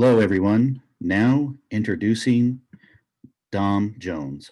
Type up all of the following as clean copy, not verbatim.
Hello, everyone. Now introducing Dom Jones.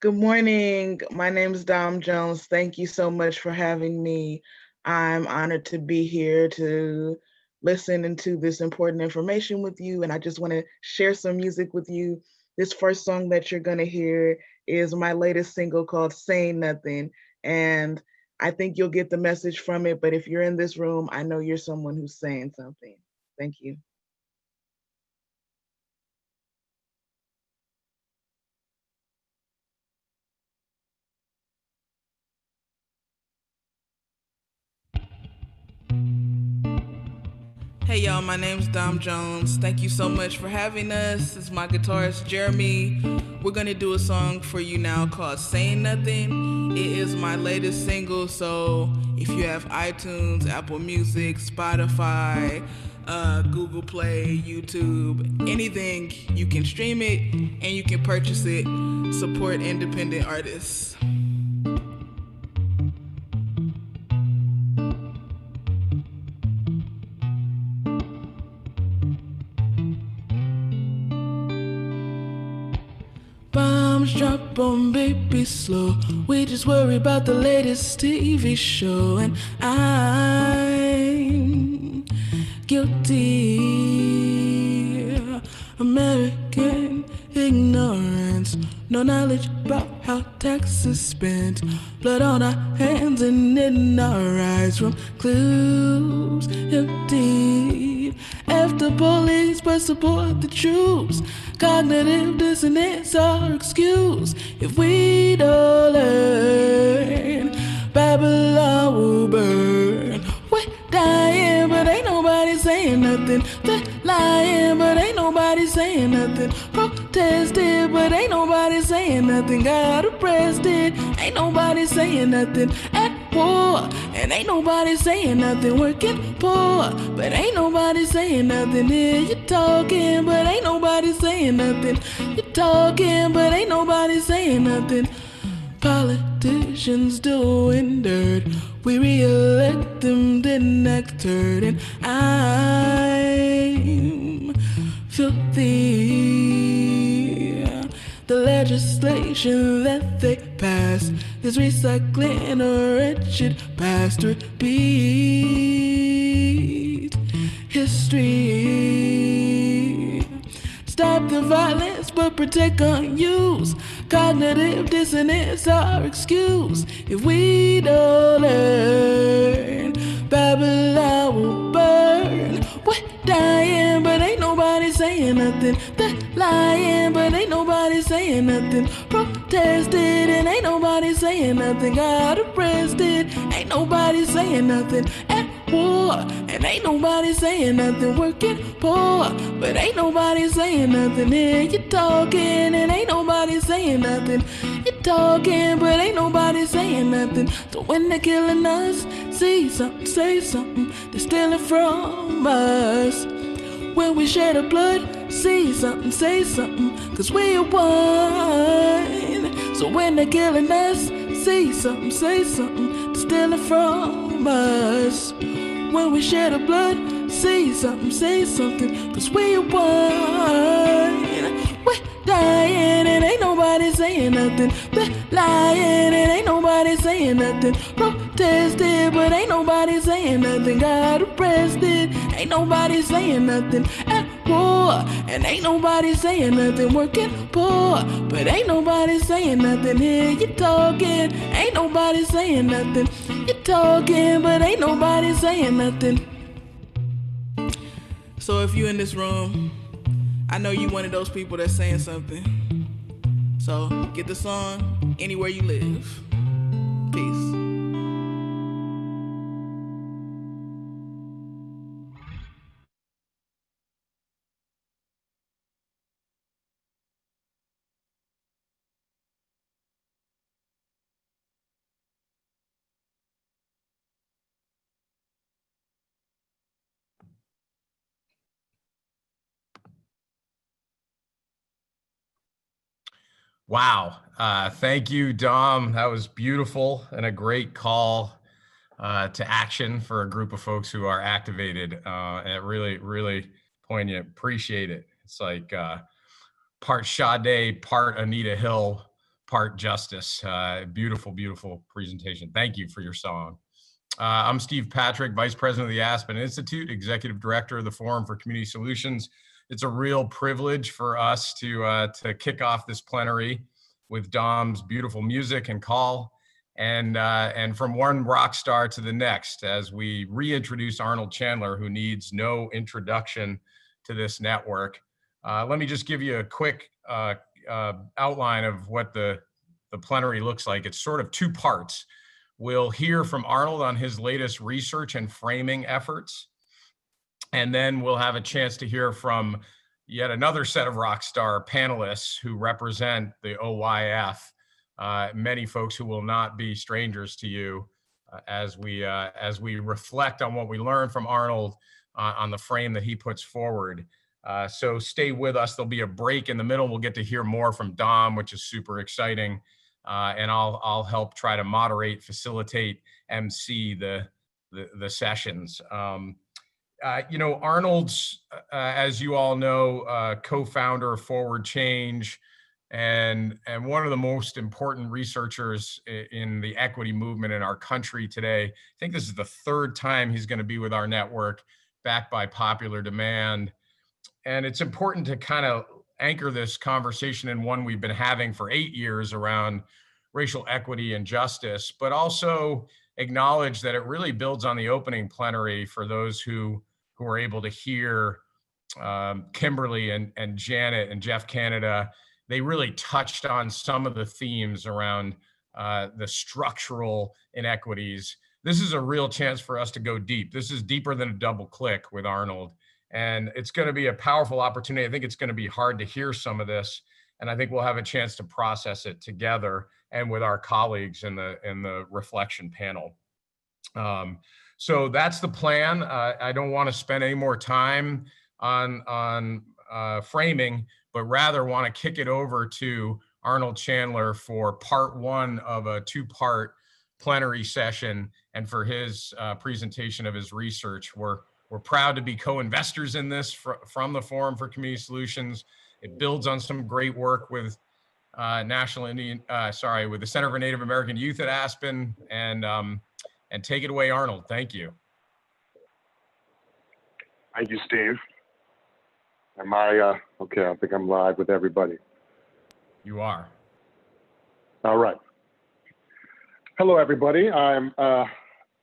Good morning. My name is Dom Jones. Thank you so much for having me. I'm honored to be here to listen into this important information with you. And I just want to share some music with you. This first song that you're going to hear is my latest single called Saying Nothing. And I think you'll get the message from it. But if you're in this room, I know you're someone who's saying something. Thank you. Hey y'all, my name's Dom Jones. Thank you so much for having us. This is my guitarist Jeremy. We're gonna do a song for you now called Saying Nothing. It is my latest single, so if you have iTunes, Apple Music, Spotify, Google Play, YouTube, anything, you can stream it and you can purchase it. Support independent artists. Bombs drop on baby slow. We just worry about the latest TV show. And I'm guilty. American ignorance. No knowledge about how taxes spent. Blood on our hands and in our eyes from clues empty. After police but support the troops. Cognitive dissonance our excuse. If we don't learn, Babylon will burn. We're dying but ain't nobody saying nothing. They're lying but ain't nobody saying nothing. Protested but ain't nobody saying nothing. Got arrested, ain't nobody saying nothing. At war, and ain't nobody saying nothing. Working poor, but ain't nobody saying nothing. Yeah, you're talking, but ain't nobody saying nothing. You're talking, but ain't nobody saying nothing. Politicians doing dirt. We re-elect them, then act turd. And I'm filthy. The legislation that they pass is recycling a wretched past. Repeat history. Stop the violence but protect unused. Cognitive dissonance our excuse. If we don't learn, Babylon will burn. We're dying but ain't nobody saying nothing. They're lying but ain't nobody saying nothing. Protested and ain't nobody saying nothing. Got arrested, ain't nobody saying nothing. At war, and ain't nobody saying nothing. Working poor, but ain't nobody saying nothing. Yeah, you're talking and ain't nobody saying nothing. You're talking, but ain't nobody saying nothing. So when they're killing us, see something, say something. They're stealing from us. When we shed our blood, see something, say something. Cause we are one. So when they're killing us, see something, say something. They're stealing from us. When we shed our blood, say something, say something. Cause we are one. We're dying and ain't nobody saying nothing. We're lying and ain't nobody saying nothing. Protested but ain't nobody saying nothing. Got arrested, ain't nobody saying nothing. At war, and ain't nobody saying nothing. Working poor, but ain't nobody saying nothing. Here you talking, ain't nobody saying nothing. You're talking, but ain't nobody saying nothing. So if you in this room, I know you one of those people that's saying something. So get the song anywhere you live. Peace. Wow. Thank you, Dom. That was beautiful and a great call. to action for a group of folks who are activated. And really, really poignant. Appreciate it. It's like part Sade, part Anita Hill, part Justice. Beautiful, beautiful presentation. Thank you for your song. I'm Steve Patrick, Vice President of the Aspen Institute, Executive Director of the Forum for Community Solutions. It's a real privilege for us to kick off this plenary with Dom's beautiful music and call, and from one rock star to the next, as we reintroduce Arnold Chandler, who needs no introduction to this network. Let me just give you a quick outline of what the plenary looks like. It's sort of two parts. We'll hear from Arnold on his latest research and framing efforts. And then we'll have a chance to hear from yet another set of rock star panelists who represent the OYF, many folks who will not be strangers to you as we reflect on what we learned from Arnold on the frame that he puts forward. So stay with us. There'll be a break in the middle. We'll get to hear more from Dom, which is super exciting. And I'll help try to moderate, facilitate, MC the sessions. Arnold's, as you all know, co-founder of Forward Change, and one of the most important researchers in the equity movement in our country today. I think this is the third time he's going to be with our network, backed by popular demand. And it's important to kind of anchor this conversation in one we've been having for 8 years around racial equity and justice, but also acknowledge that it really builds on the opening plenary for those who are able to hear Kimberly and Janet and Jeff Canada. They really touched on some of the themes around the structural inequities. This is a real chance for us to go deep. This is deeper than a double click with Arnold. And it's going to be a powerful opportunity. I think it's going to be hard to hear some of this, and I think we'll have a chance to process it together and with our colleagues in the reflection panel. So that's the plan. I don't want to spend any more time on framing, but rather want to kick it over to Arnold Chandler for part one of a two-part plenary session, and for his presentation of his research. We're proud to be co-investors in this from the Forum for Community Solutions. It builds on some great work with with the Center for Native American Youth at Aspen, and take it away, Arnold. Thank you. Thank you, Steve. Am I okay? I think I'm live with everybody. You are. All right. Hello, everybody. I'm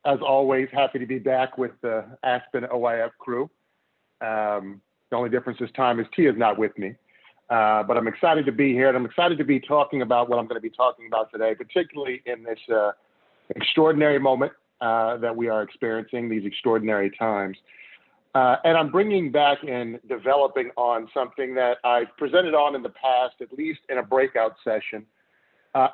as always, happy to be back with the Aspen OYF crew. The only difference this time is Tia's not with me, but I'm excited to be here, and I'm excited to be talking about what I'm going to be talking about today, particularly in this extraordinary moment that we are experiencing, these extraordinary times. And I'm bringing back and developing on something that I've presented on in the past, at least in a breakout session.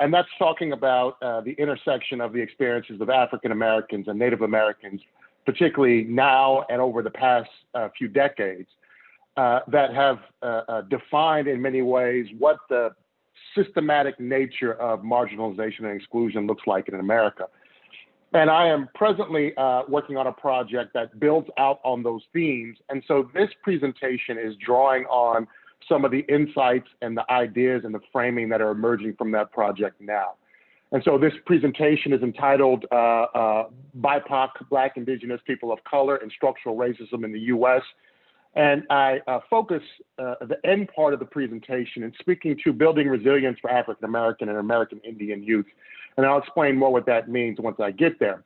And that's talking about the intersection of the experiences of African Americans and Native Americans, particularly now and over the past few decades, that have defined in many ways what the systematic nature of marginalization and exclusion looks like in America. And I am presently working on a project that builds out on those themes. And so this presentation is drawing on some of the insights and the ideas and the framing that are emerging from that project now. And so this presentation is entitled BIPOC, Black, Indigenous, People of Color, and Structural Racism in the U.S. And I focus the end part of the presentation in speaking to building resilience for African American and American Indian youth. And I'll explain more what that means once I get there.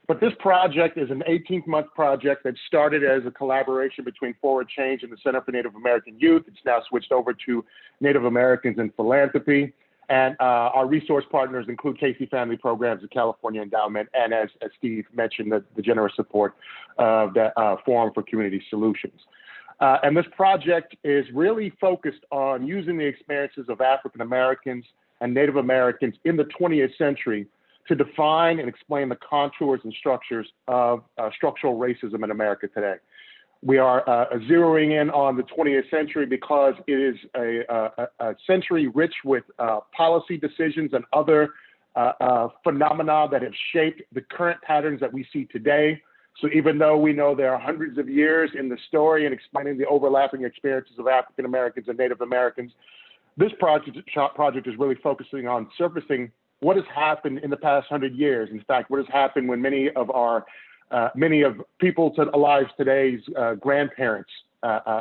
But this project is an 18-month project that started as a collaboration between Forward Change and the Center for Native American Youth. It's now switched over to Native Americans in Philanthropy. And our resource partners include Casey Family Programs, the California Endowment, and as Steve mentioned, the generous support of the Forum for Community Solutions. And this project is really focused on using the experiences of African Americans and Native Americans in the 20th century to define and explain the contours and structures of structural racism in America today. We are zeroing in on the 20th century because it is a century rich with policy decisions and other phenomena that have shaped the current patterns that we see today. So even though we know there are hundreds of years in the story and explaining the overlapping experiences of African Americans and Native Americans, this project is really focusing on surfacing what has happened in the past 100 years. In fact, what has happened when many of people's lives today's grandparents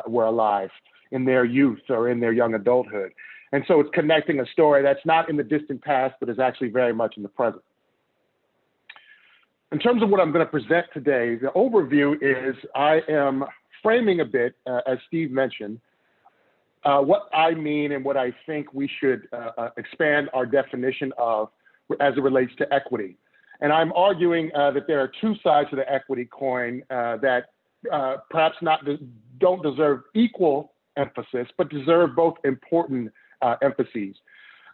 were alive in their youth or in their young adulthood. And so it's connecting a story that's not in the distant past, but is actually very much in the present. In terms of what I'm going to present today, the overview is I am framing a bit, as Steve mentioned, what I mean and what I think we should expand our definition of as it relates to equity. And I'm arguing that there are two sides to the equity coin that perhaps don't deserve equal emphasis, but deserve both important emphases.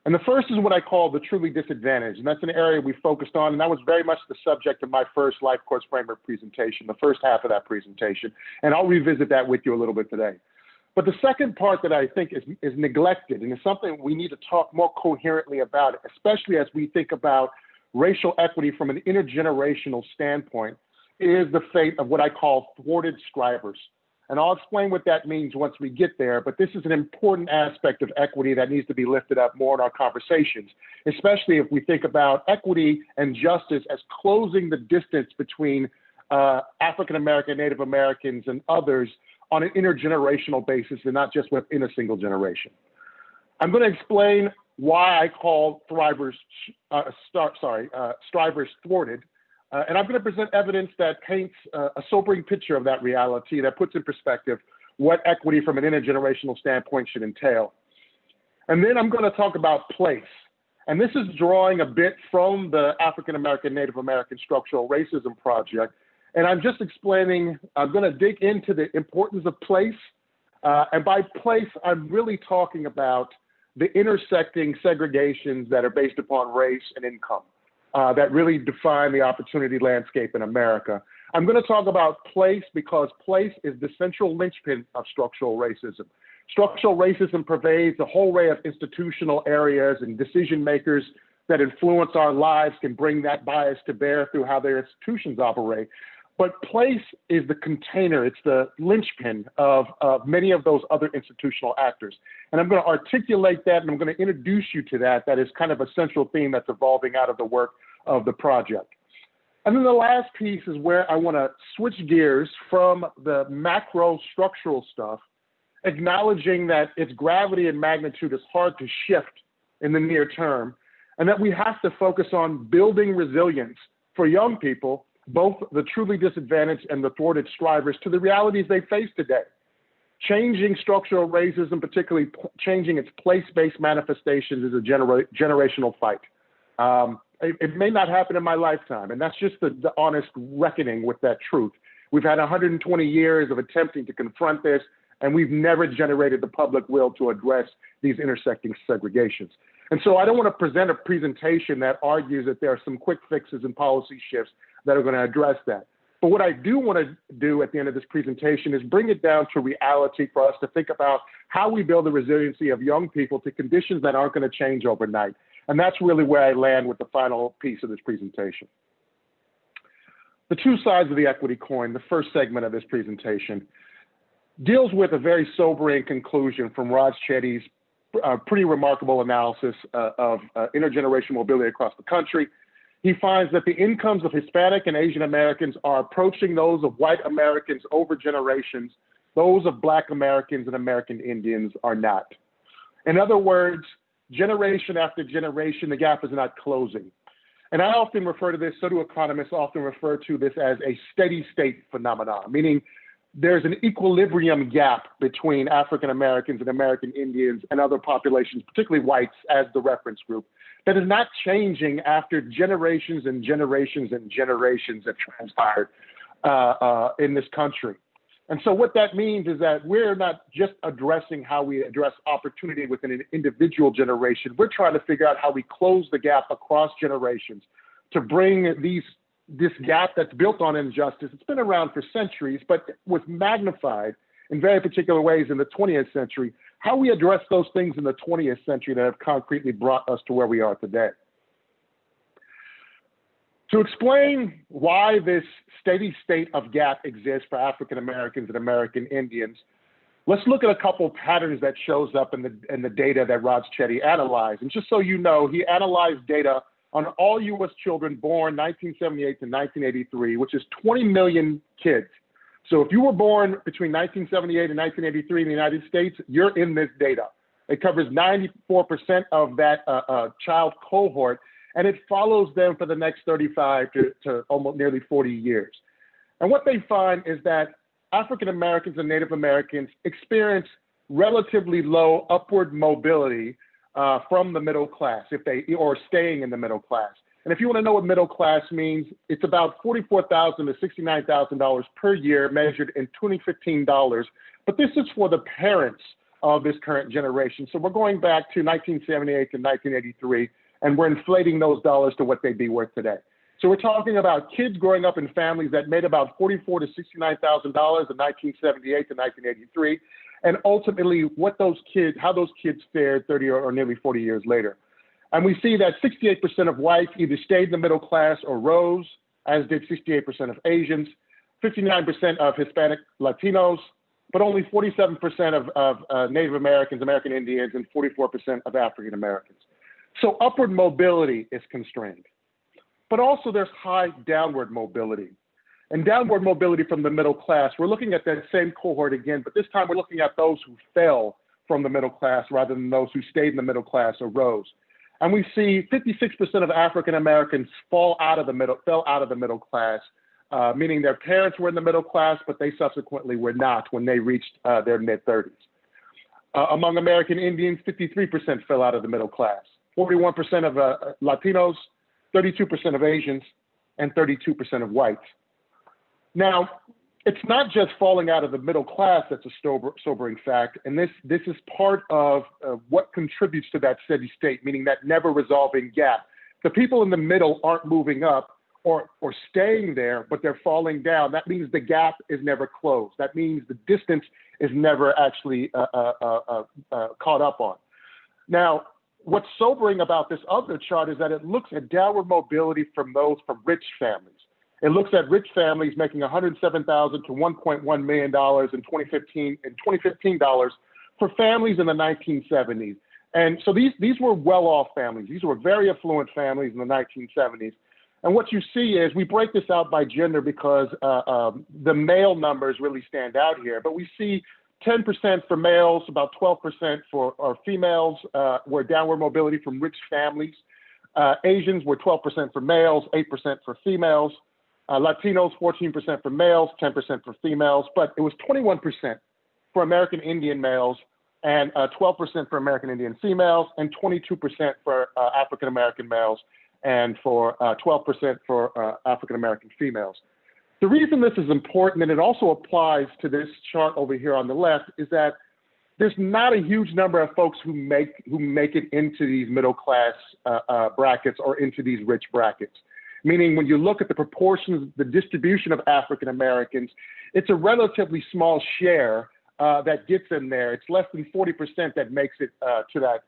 And the first is what I call the truly disadvantaged. And that's an area we focused on. And that was very much the subject of my first Life Course Framework presentation, the first half of that presentation. And I'll revisit that with you a little bit today. But the second part that I think is neglected, and is something we need to talk more coherently about, especially as we think about racial equity from an intergenerational standpoint, is the fate of what I call thwarted scribers. And I'll explain what that means once we get there, but this is an important aspect of equity that needs to be lifted up more in our conversations, especially if we think about equity and justice as closing the distance between African American, Native Americans, and others on an intergenerational basis and not just within a single generation. I'm going to explain why I call strivers thwarted. And I'm going to present evidence that paints a sobering picture of that reality, that puts in perspective what equity from an intergenerational standpoint should entail. And then I'm going to talk about place. And this is drawing a bit from the African American, Native American Structural Racism Project. And I'm just explaining, I'm going to dig into the importance of place. And by place, I'm really talking about the intersecting segregations that are based upon race and income. That really define the opportunity landscape in America. I'm going to talk about place because place is the central linchpin of structural racism. Structural racism pervades a whole array of institutional areas, and decision makers that influence our lives can bring that bias to bear through how their institutions operate. But place is the container, it's the linchpin of many of those other institutional actors. And I'm going to articulate that, and I'm going to introduce you to that. That is kind of a central theme that's evolving out of the work of the project. And then the last piece is where I want to switch gears from the macro structural stuff, acknowledging that its gravity and magnitude is hard to shift in the near term, and that we have to focus on building resilience for young people, both the truly disadvantaged and the thwarted strivers, to the realities they face today. Changing structural racism, particularly changing its place-based manifestations, is a generational fight. It may not happen in my lifetime, and that's just the honest reckoning with that truth. We've had 120 years of attempting to confront this, and we've never generated the public will to address these intersecting segregations. And so I don't want to present a presentation that argues that there are some quick fixes and policy shifts that are going to address that. But what I do want to do at the end of this presentation is bring it down to reality for us to think about how we build the resiliency of young people to conditions that aren't going to change overnight. And that's really where I land with the final piece of this presentation. The two sides of the equity coin, the first segment of this presentation, deals with a very sobering conclusion from Raj Chetty's pretty remarkable analysis of intergenerational mobility across the country. He finds that the incomes of Hispanic and Asian Americans are approaching those of white Americans over generations. Those of Black Americans and American Indians are not. In other words, generation after generation, the gap is not closing. And I often refer to this, so do economists often refer to this as a steady state phenomenon, meaning there's an equilibrium gap between African Americans and American Indians and other populations, particularly whites as the reference group, that is not changing after generations and generations and generations have transpired in this country. And so what that means is that we're not just addressing how we address opportunity within an individual generation. We're trying to figure out how we close the gap across generations to bring this gap that's built on injustice. It's been around for centuries, but was magnified in very particular ways in the 20th century. How we address those things in the 20th century that have concretely brought us to where we are today. To explain why this steady state of gap exists for African Americans and American Indians, let's look at a couple patterns that shows up in the data that Raj Chetty analyzed. And just so you know, he analyzed data on all U.S. children born 1978 to 1983, which is 20 million kids. So if you were born between 1978 and 1983 in the United States, you're in this data. It covers 94% of that child cohort, and it follows them for the next 35 to almost nearly 40 years. And what they find is that African Americans and Native Americans experience relatively low upward mobility from the middle class, or staying in the middle class. And if you want to know what middle class means, it's about $44,000 to $69,000 per year, measured in 2015 dollars. But this is for the parents of this current generation. So we're going back to 1978 to 1983, and we're inflating those dollars to what they'd be worth today. So we're talking about kids growing up in families that made about $44,000 to $69,000 in 1978 to 1983, and ultimately how those kids fared 30 or nearly 40 years later. And we see that 68% of whites either stayed in the middle class or rose, as did 68% of Asians, 59% of Hispanic Latinos, but only 47% of Native Americans, American Indians, and 44% of African Americans. So upward mobility is constrained. But also there's high downward mobility. And downward mobility from the middle class, we're looking at that same cohort again, but this time we're looking at those who fell from the middle class rather than those who stayed in the middle class or rose. And we see 56% of African Americans fell out of the middle class, meaning their parents were in the middle class, but they subsequently were not when they reached their mid-30s. Among American Indians, 53% fell out of the middle class, 41% of Latinos, 32% of Asians, and 32% of whites. Now, it's not just falling out of the middle class that's a sobering fact, and this is part of what contributes to that steady state, meaning that never resolving gap. The people in the middle aren't moving up or staying there, but they're falling down. That means the gap is never closed. That means the distance is never actually caught up on. Now, what's sobering about this other chart is that it looks at downward mobility from rich families. It looks at rich families making $107,000 to $1.1 million in 2015 dollars for families in the 1970s. And so these were well-off families. These were very affluent families in the 1970s. And what you see is, we break this out by gender because the male numbers really stand out here, but we see 10% for males, about 12% for females were downward mobility from rich families. Asians were 12% for males, 8% for females. Latinos, 14% for males, 10% for females, but it was 21% for American Indian males, and 12% for American Indian females, and 22% for African American males, and for 12% for African American females. The reason this is important, and it also applies to this chart over here on the left, is that there's not a huge number of folks who make it into these middle class brackets or into these rich brackets. Meaning, when you look at the proportions, the distribution of African Americans, it's a relatively small share that gets in there. It's less than 40% that makes it to that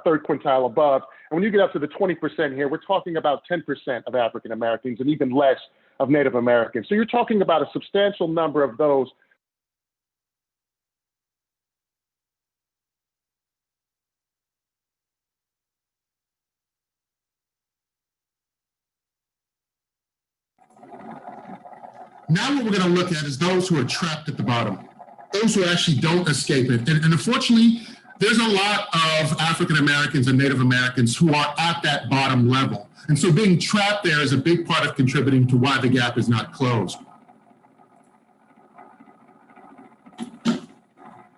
third quintile above. And when you get up to the 20% here, we're talking about 10% of African Americans and even less of Native Americans. So you're talking about a substantial number of those. Now what we're going to look at is those who are trapped at the bottom, those who actually don't escape it. And unfortunately, there's a lot of African Americans and Native Americans who are at that bottom level. And so being trapped there is a big part of contributing to why the gap is not closed.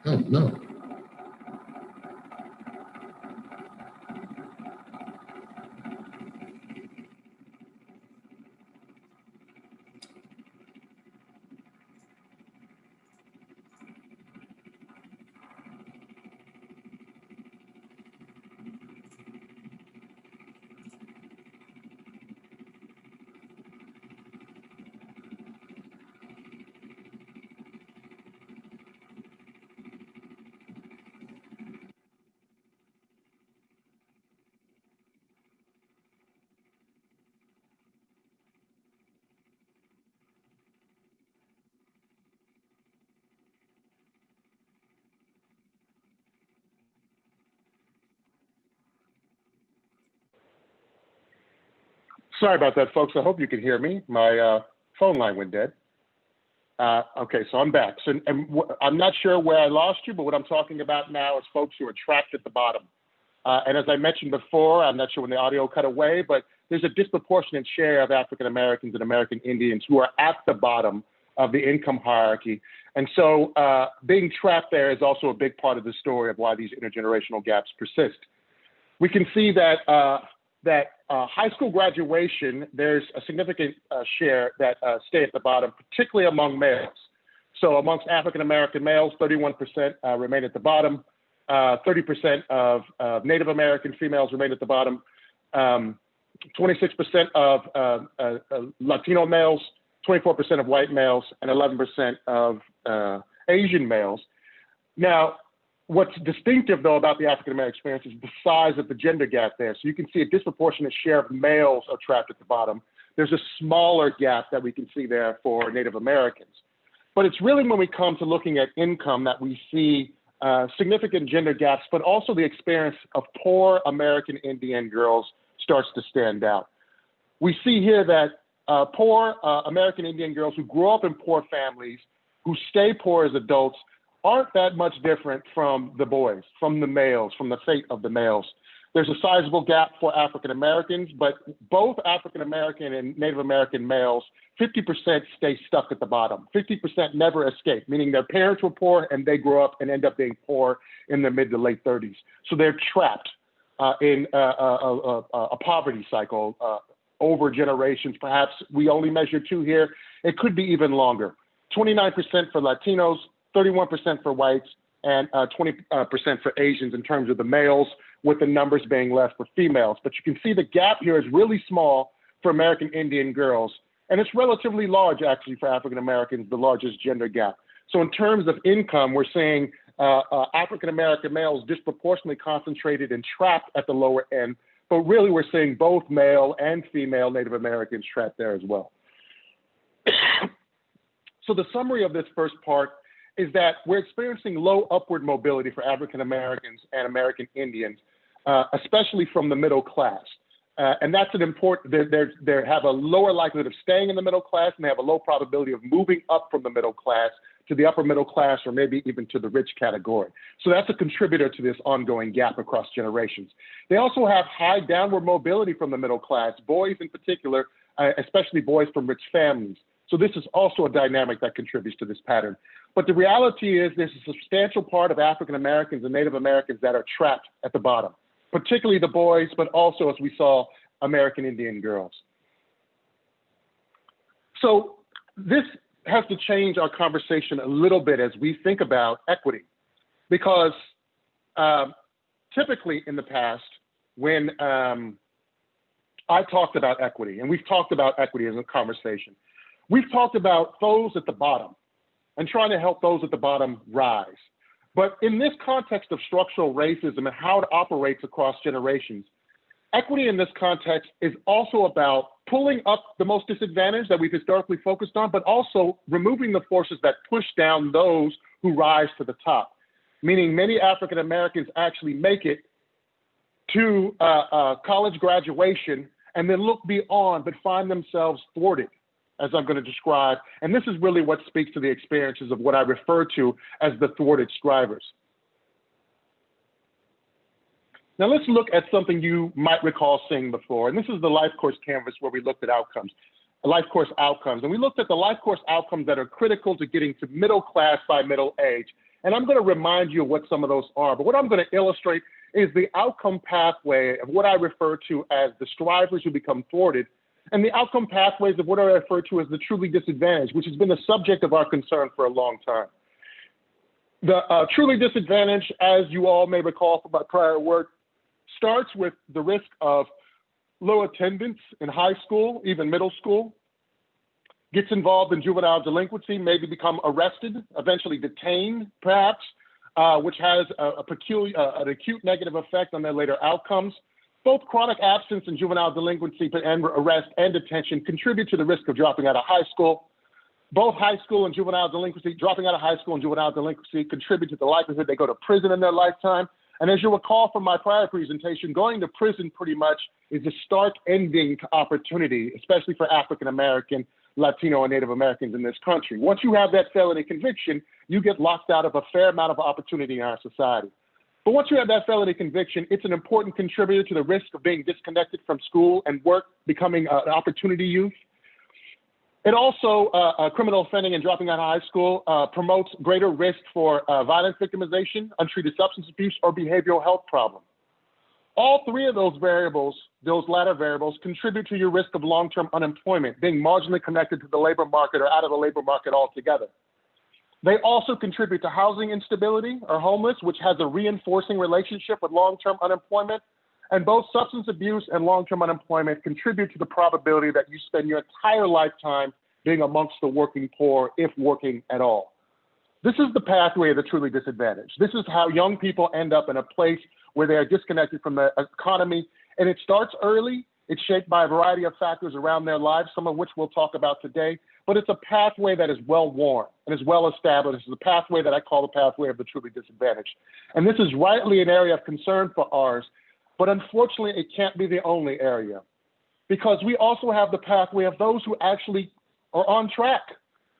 Oh, no. Sorry about that, folks. I hope you can hear me. My phone line went dead. Okay, so I'm back. So I'm not sure where I lost you, but what I'm talking about now is folks who are trapped at the bottom. And as I mentioned before, I'm not sure when the audio cut away, but there's a disproportionate share of African Americans and American Indians who are at the bottom of the income hierarchy. And so being trapped there is also a big part of the story of why these intergenerational gaps persist. We can see that high school graduation, there's a significant share that stay at the bottom, particularly among males. So amongst African American males, 31% remain at the bottom. 30% of Native American females remain at the bottom. 26% of Latino males, 24% of white males, and 11% of Asian males. Now, what's distinctive, though, about the African American experience is the size of the gender gap there. So you can see a disproportionate share of males are trapped at the bottom. There's a smaller gap that we can see there for Native Americans. But it's really when we come to looking at income that we see significant gender gaps, but also the experience of poor American Indian girls starts to stand out. We see here that poor American Indian girls who grow up in poor families, who stay poor as adults, aren't that much different from the boys, from the males, from the fate of the males. There's a sizable gap for African Americans, but both African American and Native American males, 50% stay stuck at the bottom. 50% never escape, meaning their parents were poor and they grow up and end up being poor in their mid to late 30s. So they're trapped in a poverty cycle over generations. Perhaps we only measure 2 here. It could be even longer. 29% for Latinos, 31% for whites, and 20% for Asians in terms of the males, with the numbers being left for females. But you can see the gap here is really small for American Indian girls, and it's relatively large actually for African Americans, the largest gender gap. So in terms of income, we're seeing African American males disproportionately concentrated and trapped at the lower end, but really we're seeing both male and female Native Americans trapped there as well. So the summary of this first part is that we're experiencing low upward mobility for African Americans and American Indians, especially from the middle class. And that's an important, they have a lower likelihood of staying in the middle class, and they have a low probability of moving up from the middle class to the upper middle class, or maybe even to the rich category. So that's a contributor to this ongoing gap across generations. They also have high downward mobility from the middle class, boys in particular, especially boys from rich families. So this is also a dynamic that contributes to this pattern. But the reality is there's a substantial part of African Americans and Native Americans that are trapped at the bottom, particularly the boys, but also, as we saw, American Indian girls. So this has to change our conversation a little bit as we think about equity, because typically in the past, when I talked about equity, and we've talked about equity as a conversation, we've talked about those at the bottom and trying to help those at the bottom rise. But in this context of structural racism and how it operates across generations, equity in this context is also about pulling up the most disadvantaged that we've historically focused on, but also removing the forces that push down those who rise to the top. Meaning many African Americans actually make it to college graduation and then look beyond, but find themselves thwarted, as I'm going to describe. And this is really what speaks to the experiences of what I refer to as the thwarted scribers. Now let's look at something you might recall seeing before. And this is the life course canvas where we looked at outcomes, life course outcomes. And we looked at the life course outcomes that are critical to getting to middle class by middle age. And I'm going to remind you of what some of those are. But what I'm going to illustrate is the outcome pathway of what I refer to as the strivers who become thwarted, and the outcome pathways of what I refer to as the truly disadvantaged, which has been the subject of our concern for a long time. The truly disadvantaged, as you all may recall from my prior work, starts with the risk of low attendance in high school, even middle school, gets involved in juvenile delinquency, maybe become arrested, eventually detained, perhaps, which has an acute negative effect on their later outcomes. Both chronic absence and juvenile delinquency and arrest and detention contribute to the risk of dropping out of high school. Both high school and juvenile delinquency, dropping out of high school and juvenile delinquency contribute to the likelihood they go to prison in their lifetime. And as you recall from my prior presentation, going to prison pretty much is a stark ending to opportunity, especially for African American, Latino, and Native Americans in this country. Once you have that felony conviction, you get locked out of a fair amount of opportunity in our society. But once you have that felony conviction, it's an important contributor to the risk of being disconnected from school and work, becoming an opportunity youth. It also, criminal offending and dropping out of high school promotes greater risk for violence victimization, untreated substance abuse, or behavioral health problems. All three of those variables, those latter variables, contribute to your risk of long-term unemployment, being marginally connected to the labor market or out of the labor market altogether. They also contribute to housing instability or homeless, which has a reinforcing relationship with long-term unemployment. And both substance abuse and long-term unemployment contribute to the probability that you spend your entire lifetime being amongst the working poor, if working at all. This is the pathway of the truly disadvantaged. This is how young people end up in a place where they are disconnected from the economy. And it starts early. It's shaped by a variety of factors around their lives, some of which we'll talk about today. But it's a pathway that is well-worn and is well-established. It's a pathway that I call the pathway of the truly disadvantaged. And this is rightly an area of concern for ours. But unfortunately, it can't be the only area, because we also have the pathway of those who actually are on track,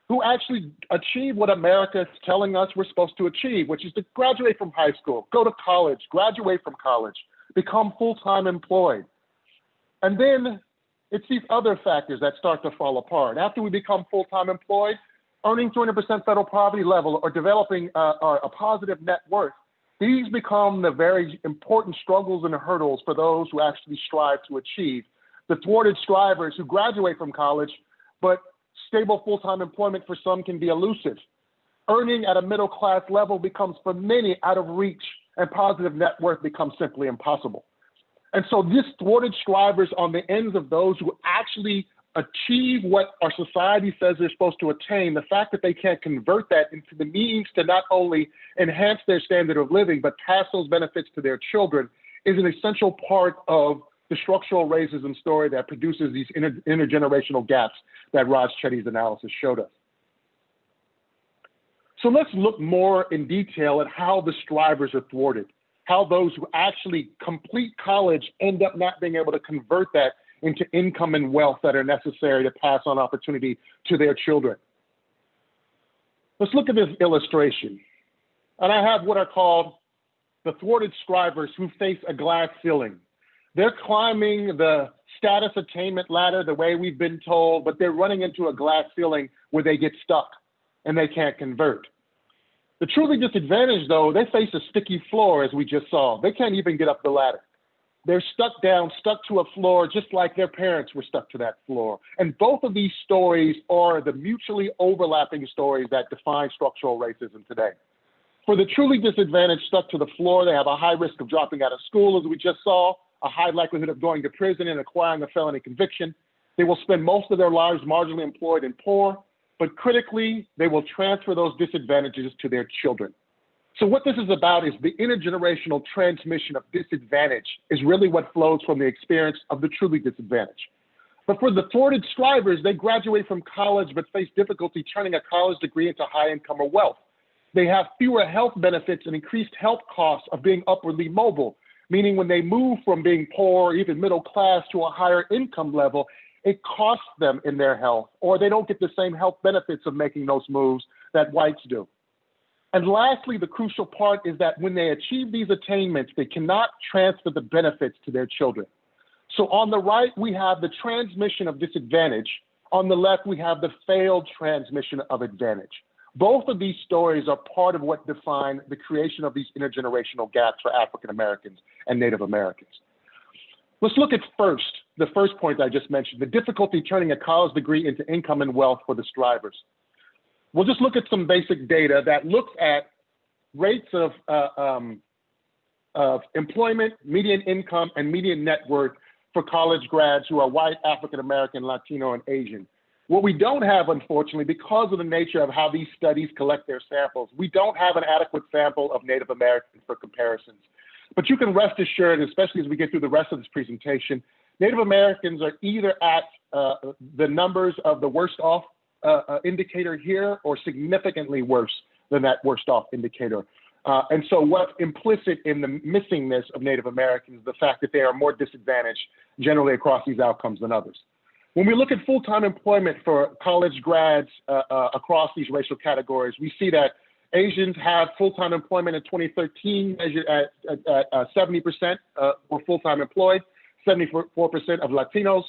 who actually achieve what America is telling us we're supposed to achieve, which is to graduate from high school, go to college, graduate from college, become full-time employed. And then it's these other factors that start to fall apart. After we become full-time employed, earning 200% federal poverty level or developing a positive net worth, these become the very important struggles and hurdles for those who actually strive to achieve. The thwarted strivers who graduate from college, but stable full-time employment for some can be elusive. Earning at a middle-class level becomes for many out of reach, and positive net worth becomes simply impossible. And so this thwarted strivers on the ends of those who actually achieve what our society says they're supposed to attain, the fact that they can't convert that into the means to not only enhance their standard of living, but pass those benefits to their children, is an essential part of the structural racism story that produces these intergenerational gaps that Raj Chetty's analysis showed us. So let's look more in detail at how the strivers are thwarted, how those who actually complete college end up not being able to convert that into income and wealth that are necessary to pass on opportunity to their children. Let's look at this illustration. And I have what are called the thwarted strivers who face a glass ceiling. They're climbing the status attainment ladder the way we've been told, but they're running into a glass ceiling where they get stuck and they can't convert. The truly disadvantaged, though, they face a sticky floor, as we just saw. They can't even get up the ladder. They're stuck down, stuck to a floor, just like their parents were stuck to that floor. And both of these stories are the mutually overlapping stories that define structural racism today. For the truly disadvantaged stuck to the floor, they have a high risk of dropping out of school, as we just saw, a high likelihood of going to prison and acquiring a felony conviction. They will spend most of their lives marginally employed and poor, but critically, they will transfer those disadvantages to their children. So what this is about is the intergenerational transmission of disadvantage is really what flows from the experience of the truly disadvantaged. But for the thwarted strivers, they graduate from college but face difficulty turning a college degree into high income or wealth. They have fewer health benefits and increased health costs of being upwardly mobile, meaning when they move from being poor, even middle class, to a higher income level, it costs them in their health, or they don't get the same health benefits of making those moves that whites do. And lastly, the crucial part is that when they achieve these attainments, they cannot transfer the benefits to their children. So on the right, we have the transmission of disadvantage. On the left, we have the failed transmission of advantage. Both of these stories are part of what define the creation of these intergenerational gaps for African Americans and Native Americans. Let's look at the first point I just mentioned, the difficulty turning a college degree into income and wealth for the strivers. We'll just look at some basic data that looks at rates of employment, median income, and median net worth for college grads who are white, African American, Latino, and Asian. What we don't have, unfortunately, because of the nature of how these studies collect their samples, we don't have an adequate sample of Native Americans for comparisons. But you can rest assured, especially as we get through the rest of this presentation, Native Americans are either at the numbers of the worst off indicator here or significantly worse than that worst off indicator. And so what's implicit in the missingness of Native Americans is the fact that they are more disadvantaged generally across these outcomes than others. When we look at full-time employment for college grads across these racial categories, we see that Asians have full-time employment in 2013 measured at 70% were full-time employed, 74% of Latinos,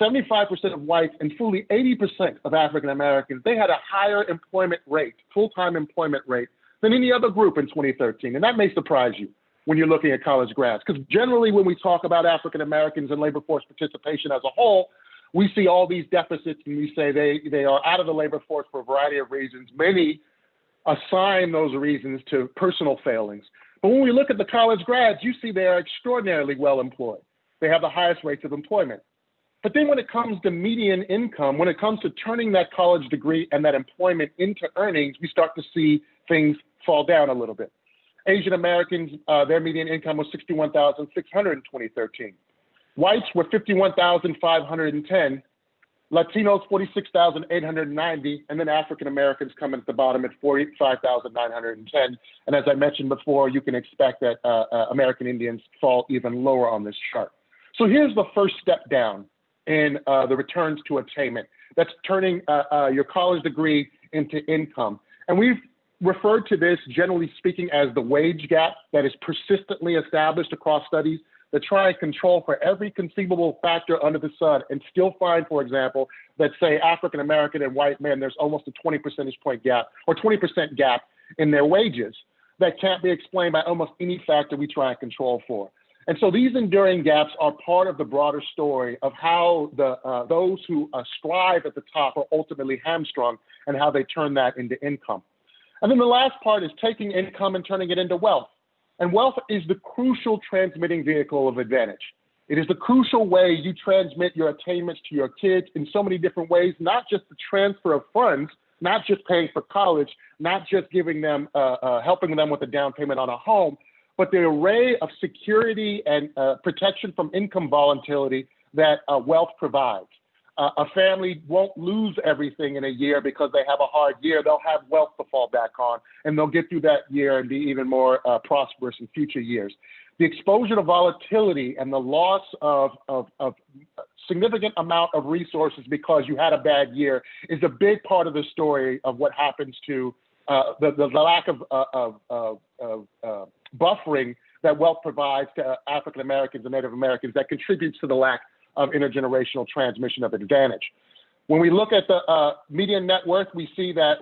75% of whites, and fully 80% of African Americans. They had a higher employment rate, full-time employment rate, than any other group in 2013. And that may surprise you when you're looking at college grads, because generally when we talk about African Americans and labor force participation as a whole, we see all these deficits and we say they are out of the labor force for a variety of reasons. Many assign those reasons to personal failings. But when we look at the college grads, you see they are extraordinarily well employed. They have the highest rates of employment. But then when it comes to median income, when it comes to turning that college degree and that employment into earnings, we start to see things fall down a little bit. Asian Americans, their median income was $61,600 in 2013. Whites were $51,510. Latinos, $46,890, and then African Americans come in at the bottom at $45,910. And as I mentioned before, you can expect that American Indians fall even lower on this chart. So here's the first step down in the returns to attainment. That's turning your college degree into income. And we've referred to this, generally speaking, as the wage gap that is persistently established across studies that try and control for every conceivable factor under the sun and still find, for example, that say African-American and white men, there's almost a 20 percentage point gap or 20% gap in their wages that can't be explained by almost any factor we try and control for. And so these enduring gaps are part of the broader story of how those who strive at the top are ultimately hamstrung and how they turn that into income. And then the last part is taking income and turning it into wealth. And wealth is the crucial transmitting vehicle of advantage. It is the crucial way you transmit your attainments to your kids in so many different ways, not just the transfer of funds, not just paying for college, not just giving them, helping them with a down payment on a home, but the array of security and protection from income volatility that wealth provides. A family won't lose everything in a year because they have a hard year. They'll have wealth to fall back on, and they'll get through that year and be even more prosperous in future years. The exposure to volatility and the loss of significant amount of resources because you had a bad year is a big part of the story of what happens to the lack of buffering that wealth provides to African Americans and Native Americans that contributes to the lack of intergenerational transmission of advantage. When we look at the median net worth, we see that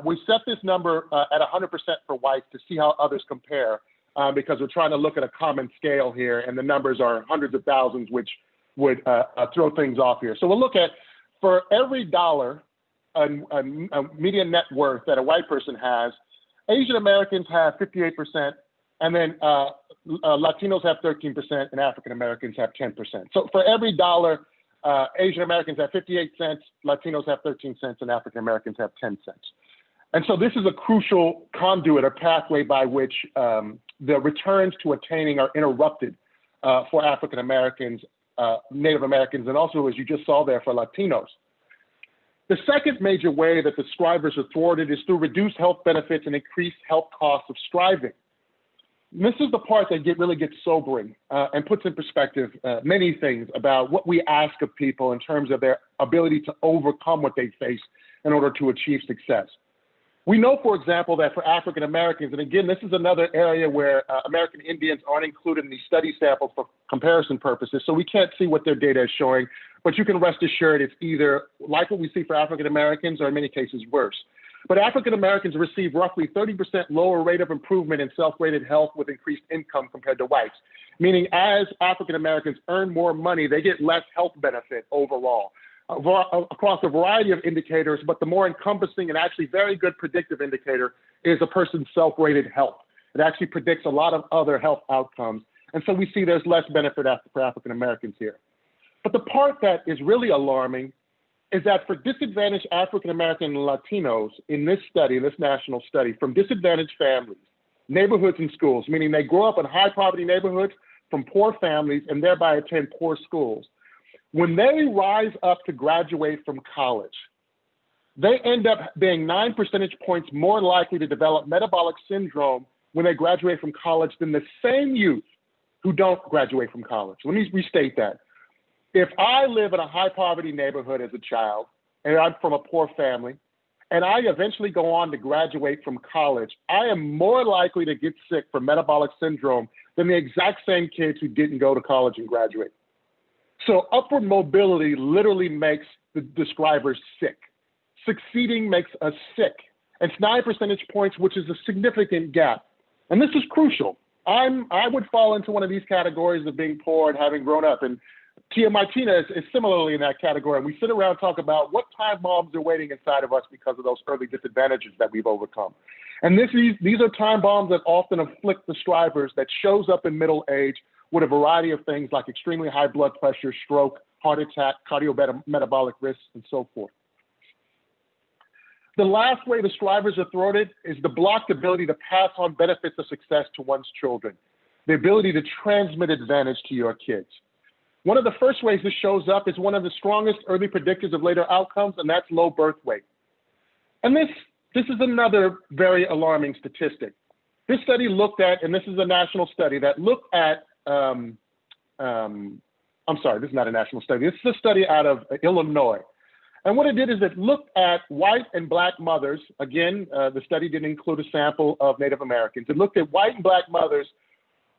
we set this number at 100% for whites to see how others compare because we're trying to look at a common scale here, and the numbers are hundreds of thousands, which would throw things off here. So we'll look at, for every dollar a median net worth that a white person has, Asian Americans have 58%, and then Latinos have 13%, and African Americans have 10%. So for every dollar, Asian Americans have 58 cents, Latinos have 13 cents, and African Americans have 10 cents. And so this is a crucial conduit or pathway by which the returns to attaining are interrupted for African Americans, Native Americans, and also, as you just saw there, for Latinos. The second major way that the strivers are thwarted is through reduced health benefits and increased health costs of striving. And this is the part that really gets sobering and puts in perspective many things about what we ask of people in terms of their ability to overcome what they face in order to achieve success. We know, for example, that for African Americans, and again, this is another area where American Indians aren't included in these study samples for comparison purposes, so we can't see what their data is showing, but you can rest assured it's either like what we see for African Americans or in many cases worse. But African Americans receive roughly 30% lower rate of improvement in self-rated health with increased income compared to whites, meaning as African Americans earn more money, they get less health benefit overall across a variety of indicators, but the more encompassing and actually very good predictive indicator is a person's self-rated health. It actually predicts a lot of other health outcomes. And so we see there's less benefit for African Americans here. But the part that is really alarming is that for disadvantaged African American and Latinos in this study, this national study, from disadvantaged families, neighborhoods and schools, meaning they grow up in high poverty neighborhoods from poor families and thereby attend poor schools. When they rise up to graduate from college, they end up being 9 percentage points more likely to develop metabolic syndrome when they graduate from college than the same youth who don't graduate from college. Let me restate that. If I live in a high poverty neighborhood as a child, and I'm from a poor family, and I eventually go on to graduate from college, I am more likely to get sick from metabolic syndrome than the exact same kids who didn't go to college and graduate. So upward mobility literally makes the describers sick. Succeeding makes us sick. It's 9 percentage points, which is a significant gap. And this is crucial. I would fall into one of these categories of being poor and having grown up. And Tia Martina is similarly in that category. And we sit around and talk about what time bombs are waiting inside of us because of those early disadvantages that we've overcome. And these are time bombs that often afflict the strivers that shows up in middle age with a variety of things like extremely high blood pressure, stroke, heart attack, cardiometabolic risks, and so forth. The last way the strivers are thwarted is the blocked ability to pass on benefits of success to one's children, the ability to transmit advantage to your kids. One of the first ways this shows up is one of the strongest early predictors of later outcomes, and that's low birth weight. And this is another very alarming statistic. This study looked at, and this is a national study that looked at, I'm sorry, this is not a national study. This is a study out of Illinois. And what it did is it looked at white and black mothers. Again, the study didn't include a sample of Native Americans. It looked at white and black mothers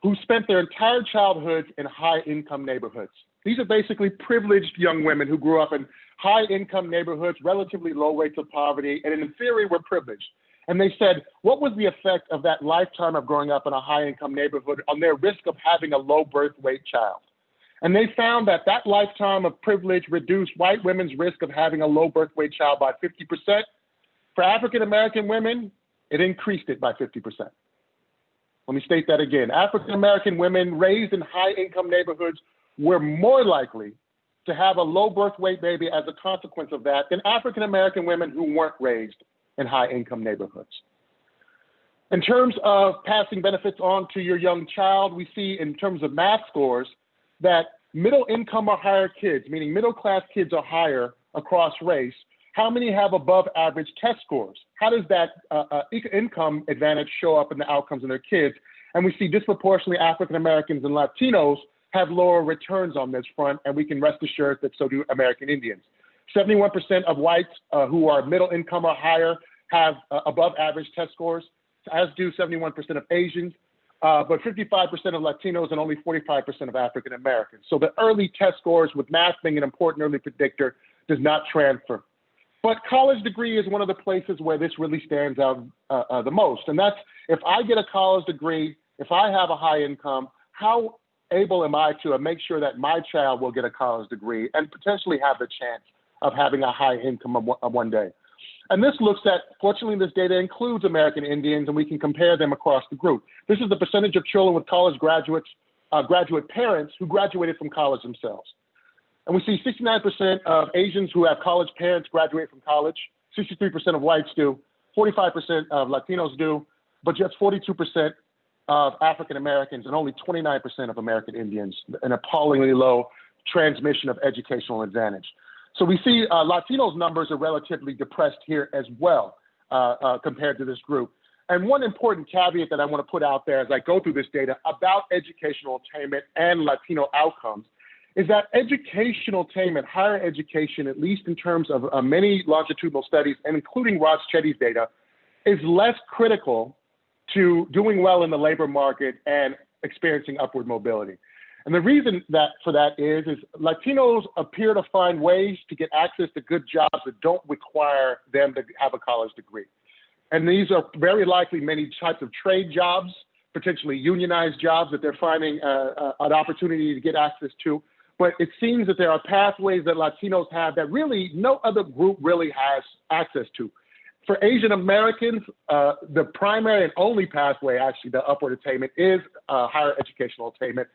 who spent their entire childhoods in high-income neighborhoods. These are basically privileged young women who grew up in high-income neighborhoods, relatively low rates of poverty, and in theory were privileged. And they said, what was the effect of that lifetime of growing up in a high-income neighborhood on their risk of having a low birth weight child? And they found that that lifetime of privilege reduced white women's risk of having a low birth weight child by 50%. For African-American women, it increased it by 50%. Let me state that again. African-American women raised in high-income neighborhoods were more likely to have a low birth weight baby as a consequence of that than African-American women who weren't raised in high-income neighborhoods. In terms of passing benefits on to your young child, we see in terms of math scores that middle income or higher kids, meaning middle class kids are higher across race, how many have above average test scores? How does that income advantage show up in the outcomes of their kids? And we see disproportionately African Americans and Latinos have lower returns on this front, and we can rest assured that so do American Indians. 71% of whites who are middle income or higher have above average test scores, as do 71% of Asians. But 55% of Latinos and only 45% of African Americans. So the early test scores, with math being an important early predictor, does not transfer. But college degree is one of the places where this really stands out the most. And that's, if I get a college degree, if I have a high income, how able am I to make sure that my child will get a college degree and potentially have the chance of having a high income of one day? And this looks at, fortunately, this data includes American Indians, and we can compare them across the group. This is the percentage of children with college graduate parents who graduated from college themselves. And we see 69% of Asians who have college parents graduate from college, 63% of whites do, 45% of Latinos do, but just 42% of African Americans and only 29% of American Indians, an appallingly low transmission of educational advantage. So we see Latinos' numbers are relatively depressed here as well compared to this group. And one important caveat that I want to put out there as I go through this data about educational attainment and Latino outcomes is that educational attainment, higher education, at least in terms of many longitudinal studies, and including Ross Chetty's data, is less critical to doing well in the labor market and experiencing upward mobility. And the reason for that is Latinos appear to find ways to get access to good jobs that don't require them to have a college degree. And these are very likely many types of trade jobs, potentially unionized jobs that they're finding an opportunity to get access to. But it seems that there are pathways that Latinos have that really no other group really has access to. For Asian Americans, the primary and only pathway, actually, the upward attainment is higher educational attainment.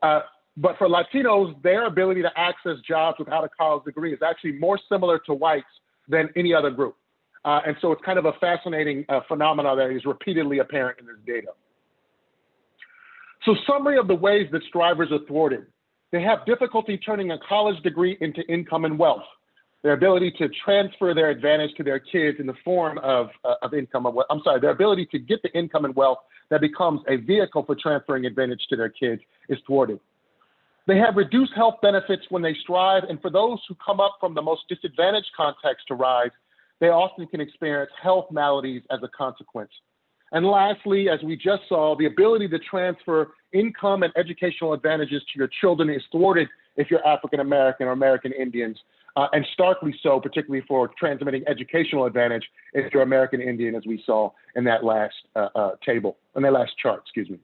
But for Latinos, their ability to access jobs without a college degree is actually more similar to whites than any other group. And so it's kind of a fascinating phenomenon that is repeatedly apparent in this data. So summary of the ways that strivers are thwarted. They have difficulty turning a college degree into income and wealth. Their ability to transfer their advantage to their kids in the form of income, their ability to get the income and wealth that becomes a vehicle for transferring advantage to their kids is thwarted. They have reduced health benefits when they strive, and for those who come up from the most disadvantaged context to rise, they often can experience health maladies as a consequence. And lastly, as we just saw, the ability to transfer income and educational advantages to your children is thwarted if you're African American or American Indians, and starkly so, particularly for transmitting educational advantage if you're American Indian, as we saw in that last chart, excuse me.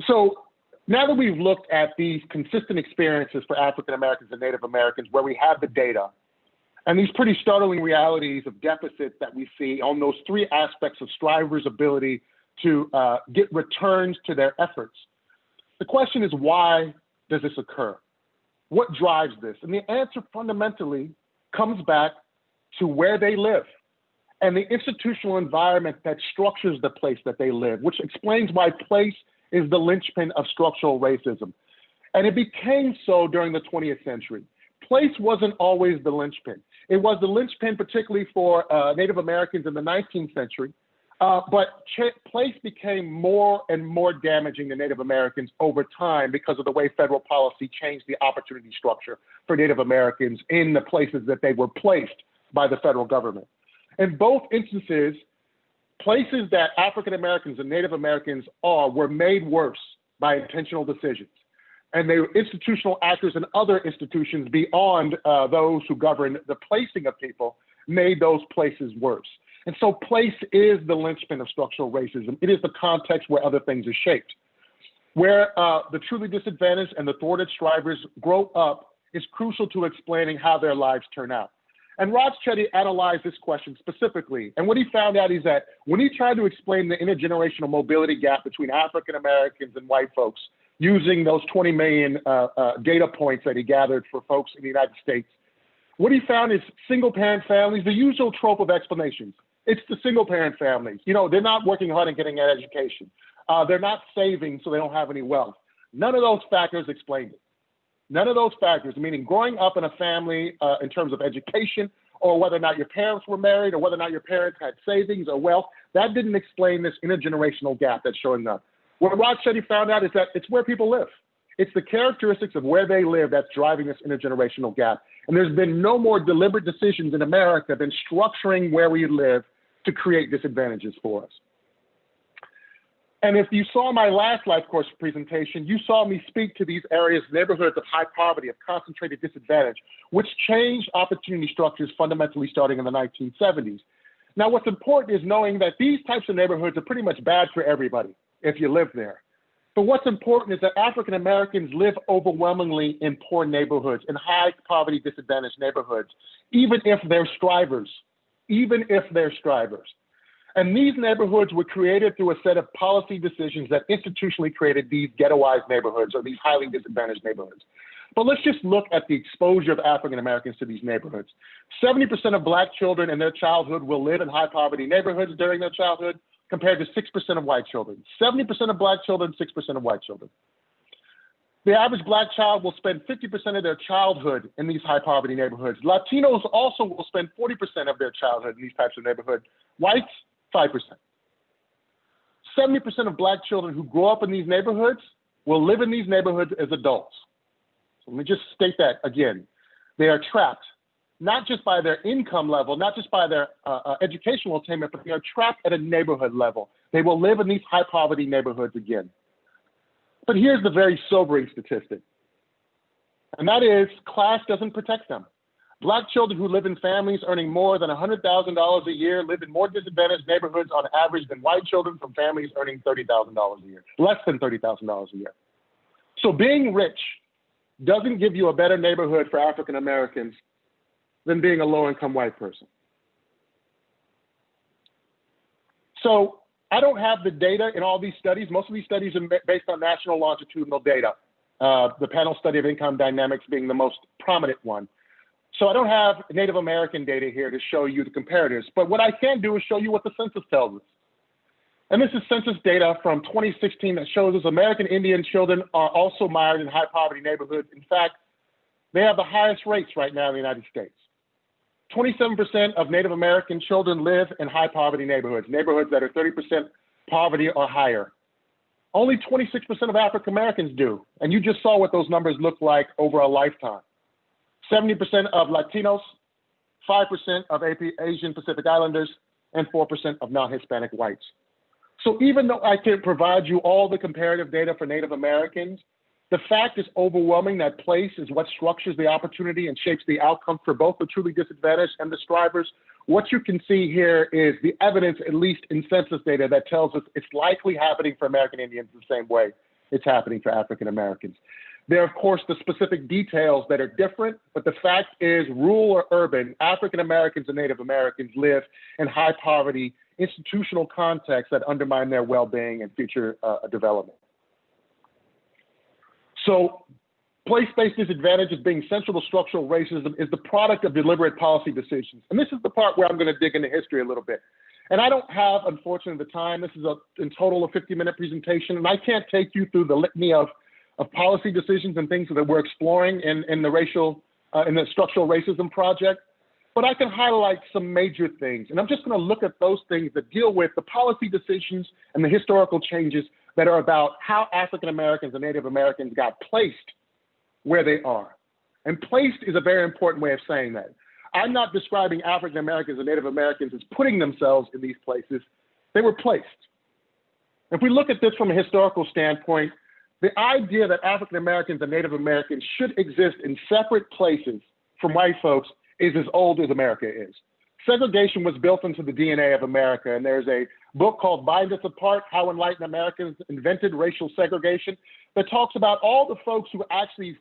So now that we've looked at these consistent experiences for African Americans and Native Americans where we have the data, and these pretty startling realities of deficits that we see on those three aspects of strivers' ability to get returns to their efforts, the question is, why does this occur? What drives this? And the answer fundamentally comes back to where they live and the institutional environment that structures the place that they live, which explains why place is the linchpin of structural racism. And it became so during the 20th century. Place wasn't always the linchpin. It was the linchpin particularly for Native Americans in the 19th century, but place became more and more damaging to Native Americans over time because of the way federal policy changed the opportunity structure for Native Americans in the places that they were placed by the federal government. In both instances, places that African Americans and Native Americans were made worse by intentional decisions. And they were institutional actors and other institutions beyond those who govern the placing of people made those places worse. And so place is the linchpin of structural racism. It is the context where other things are shaped. Where the truly disadvantaged and the thwarted strivers grow up is crucial to explaining how their lives turn out. And Raj Chetty analyzed this question specifically. And what he found out is that when he tried to explain the intergenerational mobility gap between African Americans and white folks, using those 20 million data points that he gathered for folks in the United States, what he found is single parent families, the usual trope of explanations. It's the single parent families. You know, they're not working hard and getting an education. They're not saving, so they don't have any wealth. None of those factors explained it. None of those factors, meaning growing up in a family in terms of education, or whether or not your parents were married, or whether or not your parents had savings or wealth, that didn't explain this intergenerational gap that's showing up. What Raj Chetty found out is that it's where people live. It's the characteristics of where they live that's driving this intergenerational gap. And there's been no more deliberate decisions in America than structuring where we live to create disadvantages for us. And if you saw my last life course presentation, you saw me speak to these areas, neighborhoods of high poverty, of concentrated disadvantage, which changed opportunity structures fundamentally starting in the 1970s. Now, what's important is knowing that these types of neighborhoods are pretty much bad for everybody if you live there. But what's important is that African Americans live overwhelmingly in poor neighborhoods, in high poverty disadvantaged neighborhoods, even if they're strivers, And these neighborhoods were created through a set of policy decisions that institutionally created these ghettoized neighborhoods or these highly disadvantaged neighborhoods. But let's just look at the exposure of African Americans to these neighborhoods. 70% of Black children in their childhood will live in high poverty neighborhoods during their childhood, compared to 6% of white children. 70% of Black children, 6% of white children. The average Black child will spend 50% of their childhood in these high poverty neighborhoods. Latinos also will spend 40% of their childhood in these types of neighborhoods. Whites, 5%. 70% of Black children who grow up in these neighborhoods will live in these neighborhoods as adults. So let me just state that again. They are trapped, not just by their income level, not just by their educational attainment, but they are trapped at a neighborhood level. They will live in these high poverty neighborhoods again. But here's the very sobering statistic, and that is class doesn't protect them. Black children who live in families earning more than $100,000 a year live in more disadvantaged neighborhoods on average than white children from families earning $30,000 a year, less than $30,000 a year. So being rich doesn't give you a better neighborhood for African Americans than being a low-income white person. So I don't have the data in all these studies. Most of these studies are based on national longitudinal data, the panel study of income dynamics being the most prominent one. So I don't have Native American data here to show you the comparatives, but what I can do is show you what the census tells us. And this is census data from 2016 that shows us American Indian children are also mired in high poverty neighborhoods. In fact, they have the highest rates right now in the United States. 27% of Native American children live in high poverty neighborhoods, neighborhoods that are 30% poverty or higher. Only 26% of African Americans do. And you just saw what those numbers look like over a lifetime. 70% of Latinos, 5% of Asian Pacific Islanders, and 4% of non-Hispanic whites. So even though I can provide you all the comparative data for Native Americans, the fact is overwhelming that place is what structures the opportunity and shapes the outcome for both the truly disadvantaged and the strivers. What you can see here is the evidence, at least in census data, that tells us it's likely happening for American Indians the same way it's happening for African Americans. There are, of course, the specific details that are different, but the fact is, rural or urban, African Americans and Native Americans live in high poverty institutional contexts that undermine their well-being and future development. So place-based disadvantages being central to structural racism is the product of deliberate policy decisions. And this is the part where I'm going to dig into history a little bit. And I don't have, unfortunately, the time. This is in total a 50-minute presentation, and I can't take you through the litany of policy decisions and things that we're exploring in the structural racism project. But I can highlight some major things. And I'm just going to look at those things that deal with the policy decisions and the historical changes that are about how African Americans and Native Americans got placed where they are. And placed is a very important way of saying that. I'm not describing African Americans and Native Americans as putting themselves in these places. They were placed. If we look at this from a historical standpoint, the idea that African Americans and Native Americans should exist in separate places from white folks is as old as America is. Segregation was built into the DNA of America, and there's a book called Bind Us Apart, How Enlightened Americans Invented Racial Segregation, that talks about all the folks who actually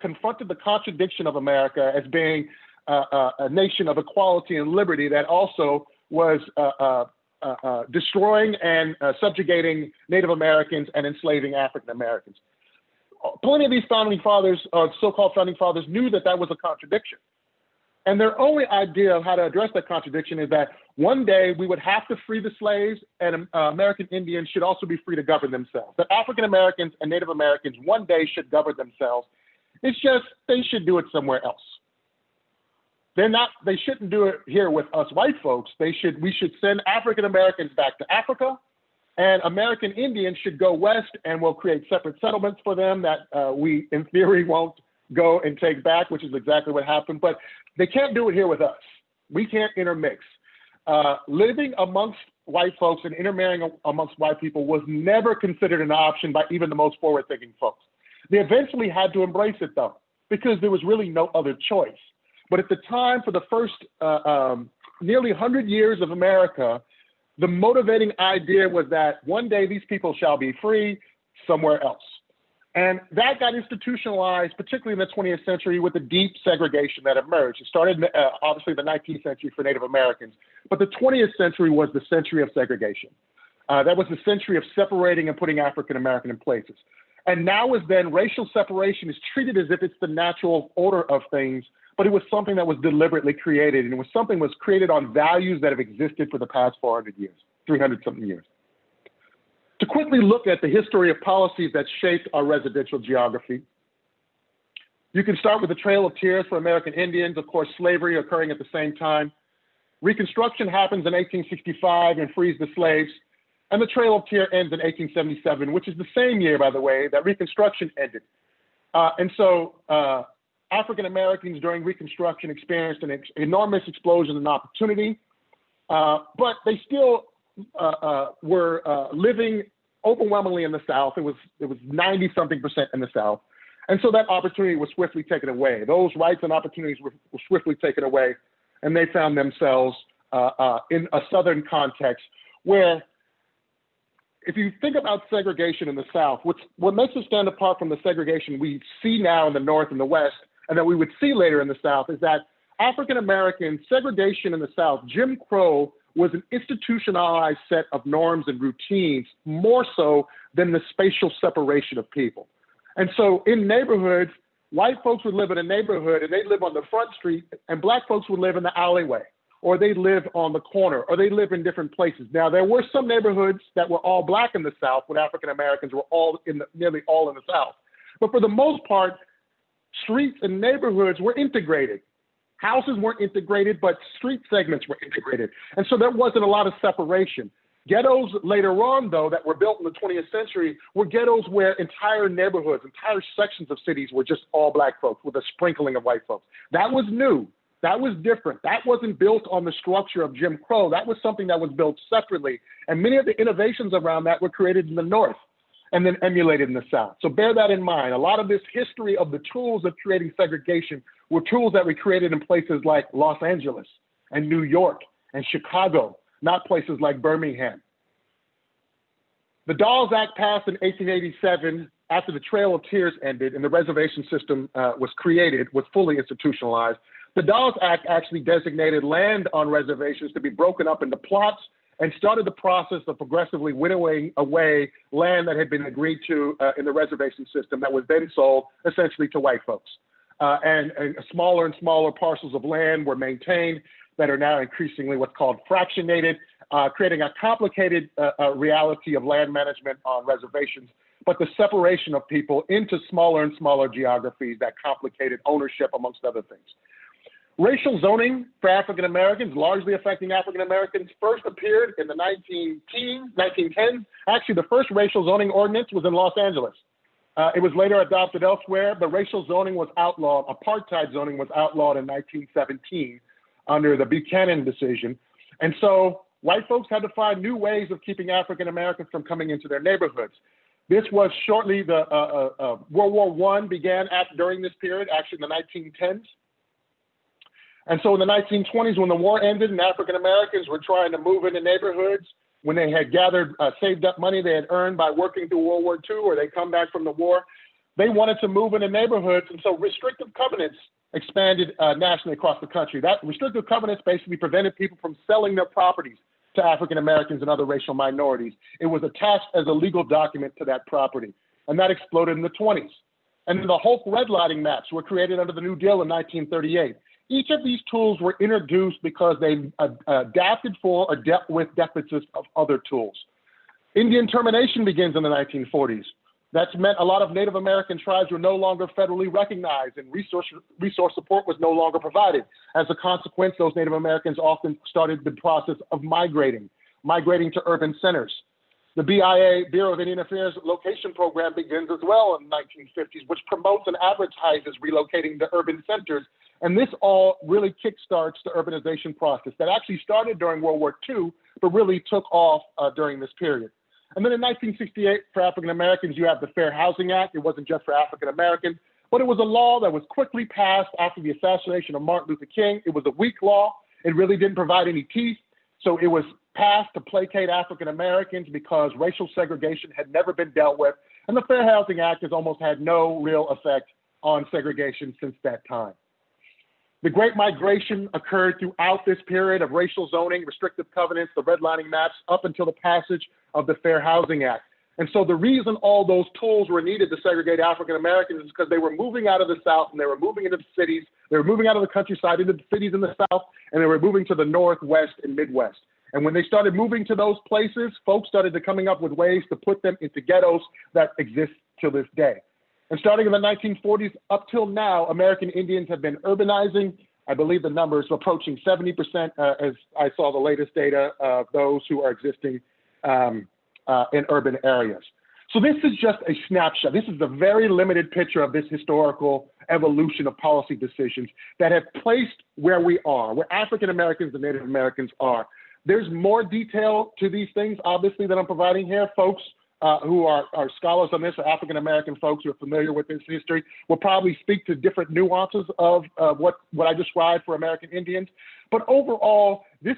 confronted the contradiction of America as being a nation of equality and liberty that also was destroying and subjugating Native Americans and enslaving African Americans. Plenty of these founding fathers, or so-called founding fathers, knew that that was a contradiction. And their only idea of how to address that contradiction is that one day we would have to free the slaves, and American Indians should also be free to govern themselves. That African Americans and Native Americans one day should govern themselves. It's just they should do it somewhere else. They shouldn't do it here with us white folks. We should send African Americans back to Africa, and American Indians should go west, and we'll create separate settlements for them that we, in theory, won't go and take back, which is exactly what happened. But they can't do it here with us. We can't intermix. Living amongst white folks and intermarrying amongst white people was never considered an option by even the most forward-thinking folks. They eventually had to embrace it, though, because there was really no other choice. But at the time, for the first nearly 100 years of America, the motivating idea was that one day these people shall be free somewhere else. And that got institutionalized, particularly in the 20th century, with the deep segregation that emerged. It started, obviously, the 19th century for Native Americans, but the 20th century was the century of segregation. That was the century of separating and putting African American in places. And now as then, racial separation is treated as if it's the natural order of things, but it was something that was deliberately created, and it was something that was created on values that have existed for the past 400 years, 300-something years. To quickly look at the history of policies that shaped our residential geography, you can start with the Trail of Tears for American Indians, of course, slavery occurring at the same time. Reconstruction happens in 1865 and frees the slaves, and the Trail of Tears ends in 1877, which is the same year, by the way, that Reconstruction ended. And so African Americans during Reconstruction experienced an enormous explosion in opportunity, but they still were living overwhelmingly in the South. It was 90-something% in the South. And so that opportunity was swiftly taken away. Those rights and opportunities were swiftly taken away, and they found themselves in a Southern context where, if you think about segregation in the South, what makes it stand apart from the segregation we see now in the North and the West, and that we would see later in the South, is that African American segregation in the South, Jim Crow, was an institutionalized set of norms and routines, more so than the spatial separation of people. And so in neighborhoods, white folks would live in a neighborhood and they'd live on the front street, and black folks would live in the alleyway, or they'd live on the corner, or they live in different places. Now, there were some neighborhoods that were all black in the South when African Americans were nearly all in the South. But for the most part, streets and neighborhoods were integrated. Houses weren't integrated, but street segments were integrated. And so there wasn't a lot of separation. Ghettos later on, though, that were built in the 20th century were ghettos where entire neighborhoods, entire sections of cities were just all Black folks with a sprinkling of white folks. That was new. That was different. That wasn't built on the structure of Jim Crow. That was something that was built separately. And many of the innovations around that were created in the North and then emulated in the South. So bear that in mind. A lot of this history of the tools of creating segregation were tools that we created in places like Los Angeles and New York and Chicago, not places like Birmingham. The Dawes Act passed in 1887 after the Trail of Tears ended and the reservation system was created, was fully institutionalized. The Dawes Act actually designated land on reservations to be broken up into plots and started the process of progressively winnowing away land that had been agreed to in the reservation system that was then sold essentially to white folks. And smaller and smaller parcels of land were maintained that are now increasingly what's called fractionated, creating a complicated reality of land management on reservations, but the separation of people into smaller and smaller geographies that complicated ownership, amongst other things. Racial zoning for African Americans, largely affecting African Americans, first appeared in the 1910s. Actually, the first racial zoning ordinance was in Los Angeles. It was later adopted elsewhere, but racial zoning was outlawed. Apartheid zoning was outlawed in 1917 under the Buchanan decision. And so white folks had to find new ways of keeping African Americans from coming into their neighborhoods. This was shortly World War I began during this period, actually in the 1910s. And so in the 1920s, when the war ended and African Americans were trying to move into neighborhoods, when they had gathered, saved up money they had earned by working through World War II, or they come back from the war, they wanted to move into neighborhoods. And so restrictive covenants expanded nationally across the country. That restrictive covenants basically prevented people from selling their properties to African Americans and other racial minorities. It was attached as a legal document to that property. And that exploded in the 20s. And then the Hope redlining maps were created under the New Deal in 1938. Each of these tools were introduced because they adapted for or dealt with deficits of other tools. Indian termination begins in the 1940s. That's meant a lot of Native American tribes were no longer federally recognized and resource support was no longer provided. As a consequence, those Native Americans often started the process of migrating to urban centers. The BIA, Bureau of Indian Affairs location program begins as well in the 1950s, which promotes and advertises relocating to urban centers. And this all really kickstarts the urbanization process that actually started during World War II, but really took off during this period. And then in 1968, for African Americans, you have the Fair Housing Act. It wasn't just for African Americans, but it was a law that was quickly passed after the assassination of Martin Luther King. It was a weak law. It really didn't provide any teeth. So it was passed to placate African Americans because racial segregation had never been dealt with. And the Fair Housing Act has almost had no real effect on segregation since that time. The Great Migration occurred throughout this period of racial zoning, restrictive covenants, the redlining maps, up until the passage of the Fair Housing Act. And so the reason all those tools were needed to segregate African Americans is because they were moving out of the South and they were moving into the cities. They were moving out of the countryside into the cities in the South, and they were moving to the Northwest and Midwest. And when they started moving to those places, folks started to coming up with ways to put them into ghettos that exist to this day. And starting in the 1940s up till now, American Indians have been urbanizing. I believe the numbers approaching 70%, as I saw the latest data of those who are existing in urban areas. So this is just a snapshot. This is a very limited picture of this historical evolution of policy decisions that have placed where we are, where African Americans and Native Americans are. There's more detail to these things, obviously, that I'm providing here. Folks who are scholars on this, or African American folks who are familiar with this history, will probably speak to different nuances of what I described for American Indians. But overall, these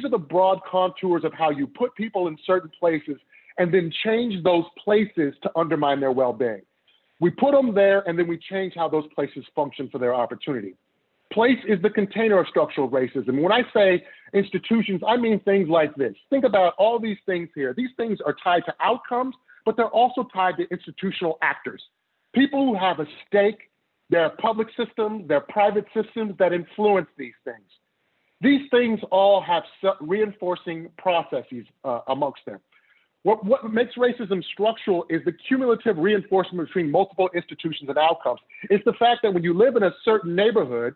are the broad contours of how you put people in certain places and then change those places to undermine their well-being. We put them there and then we change how those places function for their opportunity. Place is the container of structural racism. When I say institutions, I mean things like this. Think about all these things here. These things are tied to outcomes, but they're also tied to institutional actors. People who have a stake, their public systems, their private systems that influence these things. These things all have reinforcing processes amongst them. What makes racism structural is the cumulative reinforcement between multiple institutions and outcomes. It's the fact that when you live in a certain neighborhood,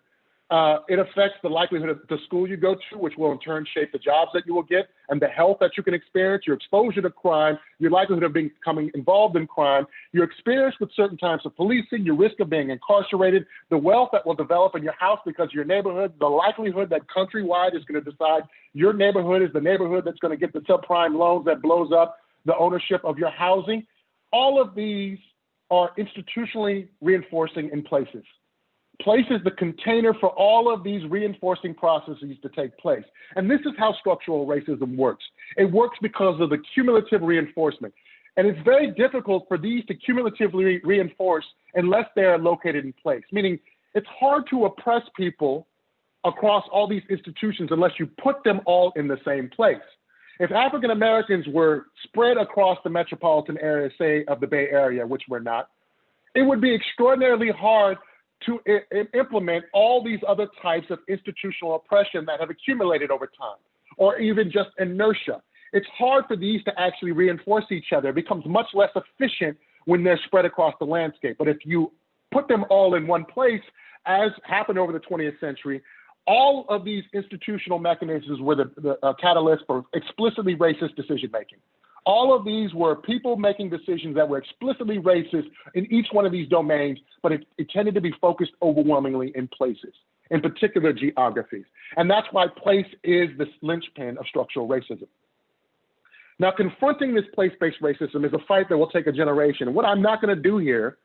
It affects the likelihood of the school you go to, which will in turn shape the jobs that you will get and the health that you can experience, your exposure to crime, your likelihood of becoming involved in crime, your experience with certain types of policing, your risk of being incarcerated, the wealth that will develop in your house because of your neighborhood, the likelihood that countrywide is going to decide your neighborhood is the neighborhood that's going to get the subprime loans that blows up the ownership of your housing. All of these are institutionally reinforcing in places. Place is the container for all of these reinforcing processes to take place. And this is how structural racism works. It works because of the cumulative reinforcement. And it's very difficult for these to cumulatively reinforce unless they're located in place, meaning it's hard to oppress people across all these institutions unless you put them all in the same place. If African Americans were spread across the metropolitan area, say of the Bay Area, which we're not, it would be extraordinarily hard to implement all these other types of institutional oppression that have accumulated over time, or even just inertia. It's hard for these to actually reinforce each other. It becomes much less efficient when they're spread across the landscape. But if you put them all in one place, as happened over the 20th century, all of these institutional mechanisms were the catalyst for explicitly racist decision-making. All of these were people making decisions that were explicitly racist in each one of these domains, but it tended to be focused overwhelmingly in places, in particular geographies. And that's why place is the linchpin of structural racism. Now, confronting this place-based racism is a fight that will take a generation. And what I'm not going to do here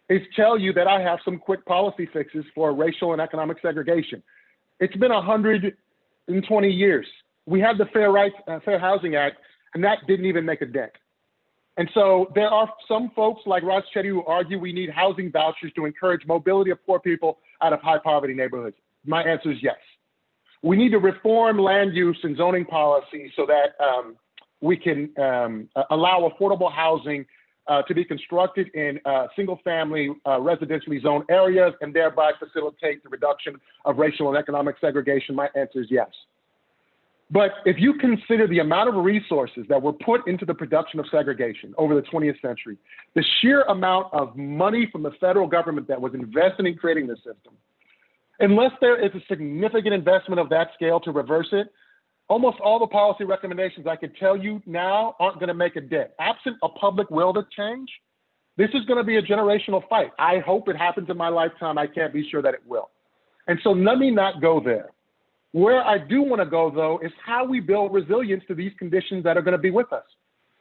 is tell you that I have some quick policy fixes for racial and economic segregation. It's been 120 years. We had the Fair Housing Act, and that didn't even make a dent. And so there are some folks like Raj Chetty who argue we need housing vouchers to encourage mobility of poor people out of high poverty neighborhoods. My answer is yes. We need to reform land use and zoning policy so that we can allow affordable housing to be constructed in single family residentially zoned areas and thereby facilitate the reduction of racial and economic segregation. My answer is yes. But if you consider the amount of resources that were put into the production of segregation over the 20th century, the sheer amount of money from the federal government that was invested in creating this system, unless there is a significant investment of that scale to reverse it, almost all the policy recommendations I can tell you now aren't going to make a dent. Absent a public will to change, this is going to be a generational fight. I hope it happens in my lifetime. I can't be sure that it will. And so let me not go there. Where I do want to go, though, is how we build resilience to these conditions that are going to be with us,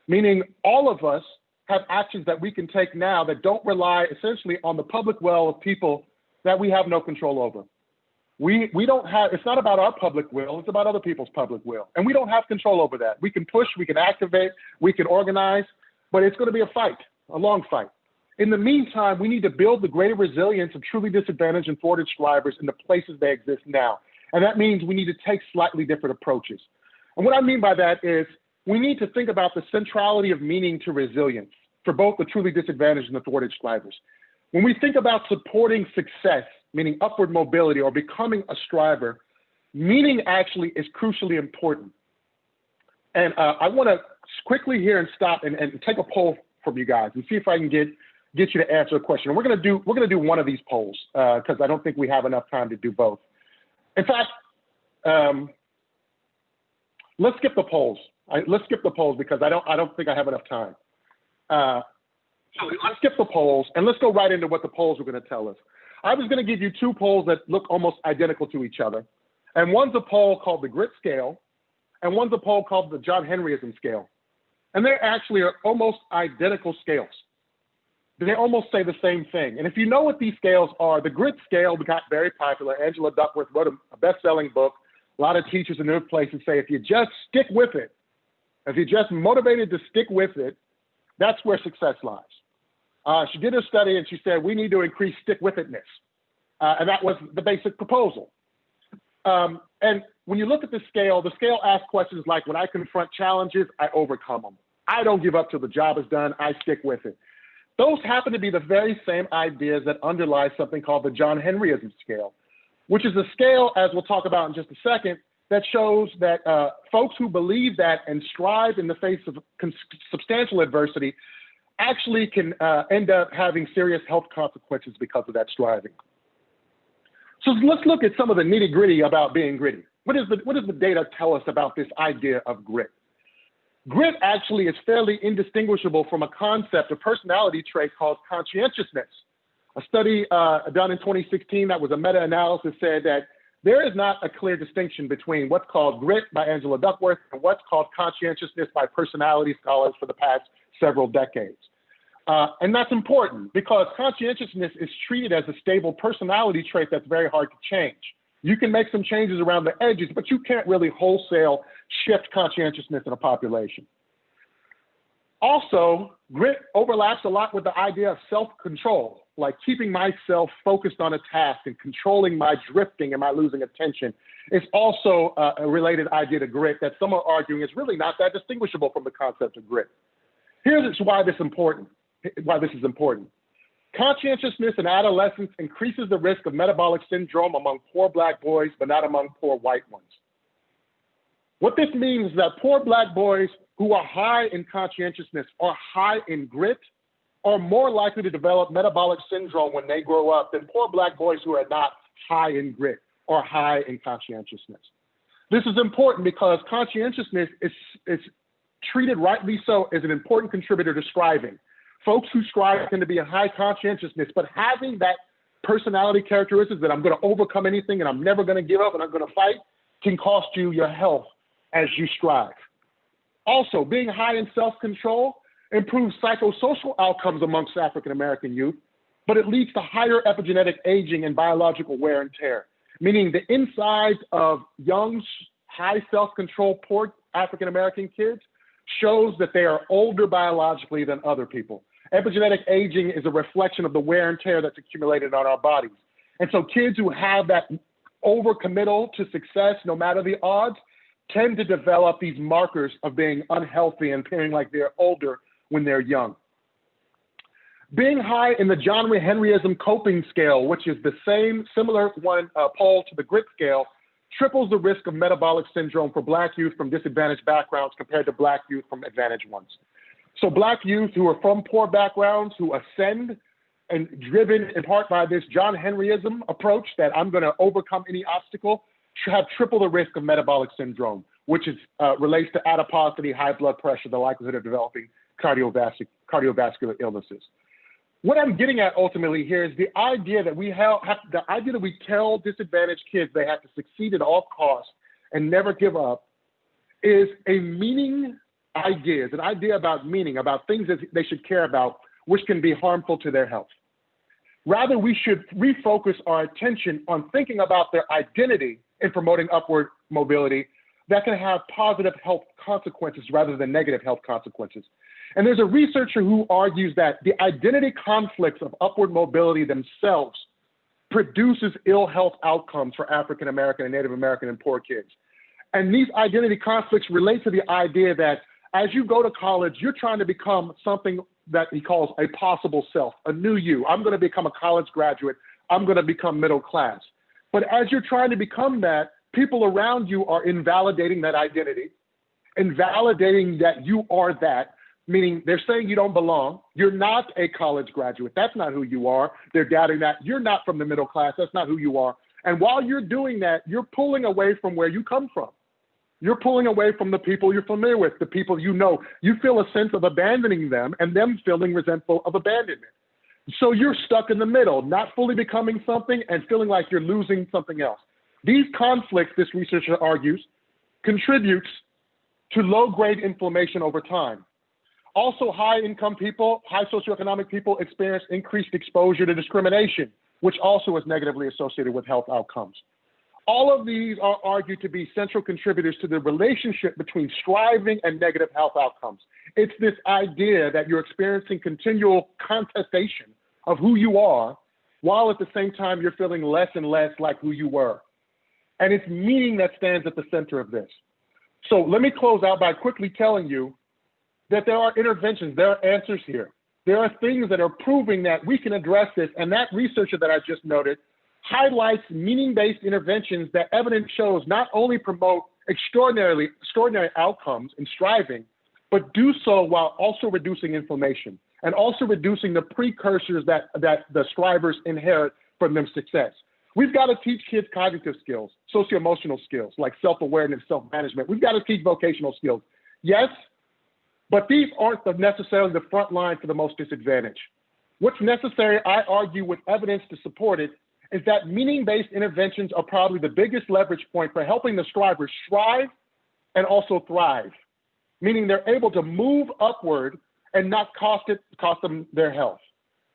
meaning all of us have actions that we can take now that don't rely essentially on the public will of people that we have no control over. We don't have, it's not about our public will, it's about other people's public will. And we don't have control over that. We can push, we can activate, we can organize, but it's going to be a fight, a long fight. In the meantime, we need to build the greater resilience of truly disadvantaged and thwarted strivers in the places they exist now. And that means we need to take slightly different approaches. And what I mean by that is we need to think about the centrality of meaning to resilience for both the truly disadvantaged and the thwarted strivers. When we think about supporting success, meaning upward mobility or becoming a striver, meaning actually is crucially important. And I want to quickly here and stop and take a poll from you guys and see if I can get you to answer a question. And we're going to do one of these polls because I don't think we have enough time to do both. In fact, let's skip the polls. Let's skip the polls because I don't think I have enough time. So let's skip the polls and let's go right into what the polls are going to tell us. I was going to give you two polls that look almost identical to each other. And one's a poll called the Grit Scale, and one's a poll called the John Henryism Scale. And they actually are almost identical scales. They almost say the same thing. And if you know what these scales are, the Grit Scale got very popular. Angela Duckworth wrote a best-selling book. A lot of teachers in their places say, if you just stick with it, if you're just motivated to stick with it, that's where success lies. She did a study and she said, we need to increase stick-with-itness. And that was the basic proposal. And when you look at the scale asks questions like, when I confront challenges, I overcome them. I don't give up till the job is done. I stick with it. Those happen to be the very same ideas that underlie something called the John Henryism Scale, which is a scale, as we'll talk about in just a second, that shows that folks who believe that and strive in the face of substantial adversity actually can end up having serious health consequences because of that striving. So let's look at some of the nitty gritty about being gritty. What does the data tell us about this idea of grit? Grit actually is fairly indistinguishable from a concept, a personality trait called conscientiousness. A study done in 2016 that was a meta-analysis said that there is not a clear distinction between what's called grit by Angela Duckworth and what's called conscientiousness by personality scholars for the past several decades. And that's important because conscientiousness is treated as a stable personality trait that's very hard to change. You can make some changes around the edges, but you can't really wholesale shift conscientiousness in a population. Also, grit overlaps a lot with the idea of self-control, like keeping myself focused on a task and controlling my drifting and my losing attention. It's also a related idea to grit that some are arguing is really not that distinguishable from the concept of grit. Here's why this is important. Conscientiousness in adolescence increases the risk of metabolic syndrome among poor Black boys, but not among poor white ones. What this means is that poor Black boys who are high in conscientiousness or high in grit are more likely to develop metabolic syndrome when they grow up than poor Black boys who are not high in grit or high in conscientiousness. This is important because conscientiousness is treated rightly so as an important contributor to striving. Folks who strive tend to be a high conscientiousness, but having that personality characteristics that I'm going to overcome anything and I'm never going to give up and I'm going to fight can cost you your health as you strive. Also, being high in self-control improves psychosocial outcomes amongst African-American youth, but it leads to higher epigenetic aging and biological wear and tear, meaning the insides of young, high self-control, poor African-American kids shows that they are older biologically than other people. Epigenetic aging is a reflection of the wear and tear that's accumulated on our bodies. And so kids who have that overcommittal to success, no matter the odds, tend to develop these markers of being unhealthy and appearing like they're older when they're young. Being high in the John Henryism coping scale, which is the similar one poll to the grit scale, triples the risk of metabolic syndrome for Black youth from disadvantaged backgrounds compared to Black youth from advantaged ones. So Black youth who are from poor backgrounds, who ascend and driven in part by this John Henryism approach that I'm going to overcome any obstacle, have triple the risk of metabolic syndrome, which is relates to adiposity, high blood pressure, the likelihood of developing cardiovascular illnesses. What I'm getting at ultimately here is the idea that we tell disadvantaged kids they have to succeed at all costs and never give up is a meaning idea. It's an idea about meaning, about things that they should care about, which can be harmful to their health. Rather, we should refocus our attention on thinking about their identity in promoting upward mobility that can have positive health consequences rather than negative health consequences. And there's a researcher who argues that the identity conflicts of upward mobility themselves produces ill health outcomes for African American and Native American and poor kids. And these identity conflicts relate to the idea that as you go to college, you're trying to become something that he calls a possible self, a new you. I'm going to become a college graduate. I'm going to become middle class. But as you're trying to become that, people around you are invalidating that identity, invalidating that you are that, meaning they're saying you don't belong. You're not a college graduate. That's not who you are. They're doubting that. You're not from the middle class. That's not who you are. And while you're doing that, you're pulling away from where you come from. You're pulling away from the people you're familiar with, the people you know. You feel a sense of abandoning them and them feeling resentful of abandonment. So you're stuck in the middle, not fully becoming something and feeling like you're losing something else. These conflicts, this researcher argues, contributes to low-grade inflammation over time. Also, high-income people, high socioeconomic people experience increased exposure to discrimination, which also is negatively associated with health outcomes. All of these are argued to be central contributors to the relationship between striving and negative health outcomes. It's this idea that you're experiencing continual contestation of who you are, while at the same time you're feeling less and less like who you were. And it's meaning that stands at the center of this. So let me close out by quickly telling you that there are interventions, there are answers here. There are things that are proving that we can address this, and that researcher that I just noted highlights meaning-based interventions that evidence shows not only promote extraordinary outcomes in striving, but do so while also reducing inflammation and also reducing the precursors that the strivers inherit from their success. We've got to teach kids cognitive skills, socio-emotional skills like self-awareness, self-management. We've got to teach vocational skills. Yes, but these aren't necessarily the front line for the most disadvantaged. What's necessary, I argue with evidence to support it, is that meaning-based interventions are probably the biggest leverage point for helping the strivers strive and also thrive, meaning they're able to move upward and not cost them their health.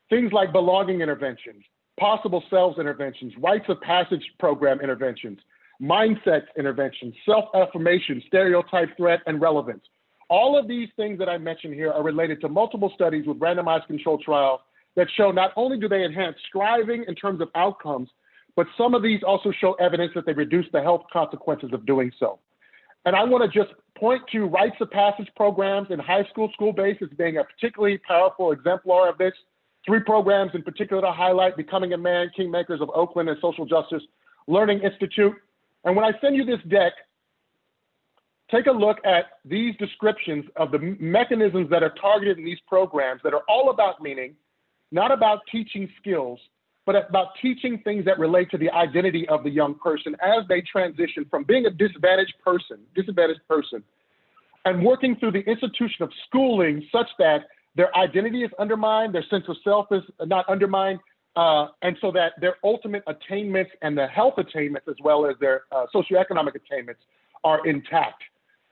Things like belonging interventions, possible selves interventions, rites of passage program interventions, mindset interventions, self-affirmation, stereotype threat, and relevance. All of these things that I mentioned here are related to multiple studies with randomized controlled trials that show not only do they enhance striving in terms of outcomes, but some of these also show evidence that they reduce the health consequences of doing so. And I want to just point to rites of passage programs in high school, school-based as being a particularly powerful exemplar of this. 3 programs in particular to highlight: Becoming a Man, Kingmakers of Oakland, and Social Justice Learning Institute. And when I send you this deck, take a look at these descriptions of the mechanisms that are targeted in these programs that are all about meaning, not about teaching skills, but about teaching things that relate to the identity of the young person as they transition from being a disadvantaged person, and working through the institution of schooling such that their identity is undermined, their sense of self is not undermined, and so that their ultimate attainments and the health attainments, as well as their socioeconomic attainments, are intact.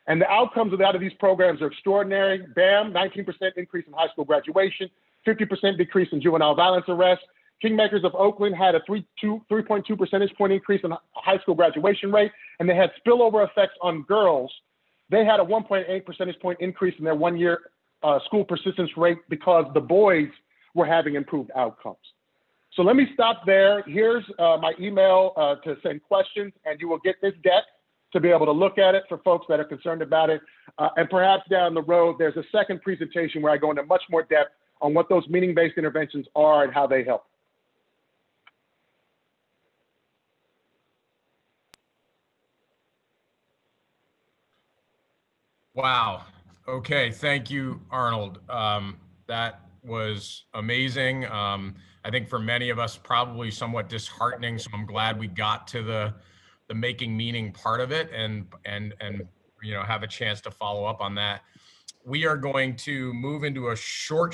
And the outcomes out of these programs are extraordinary. BAM, 19% increase in high school graduation, 50% decrease in juvenile violence arrests. Kingmakers of Oakland had a 3.2 percentage point increase in high school graduation rate, and they had spillover effects on girls. They had a 1.8 percentage point increase in their one-year school persistence rate because the boys were having improved outcomes. So let me stop there. Here's my email to send questions, and you will get this deck to be able to look at it for folks that are concerned about it. And perhaps down the road, there's a second presentation where I go into much more depth on what those meaning-based interventions are and how they help. Wow. Okay. Thank you, Arnold. That was amazing. I think for many of us, probably somewhat disheartening. So I'm glad we got to the making meaning part of it and have a chance to follow up on that. We are going to move into a short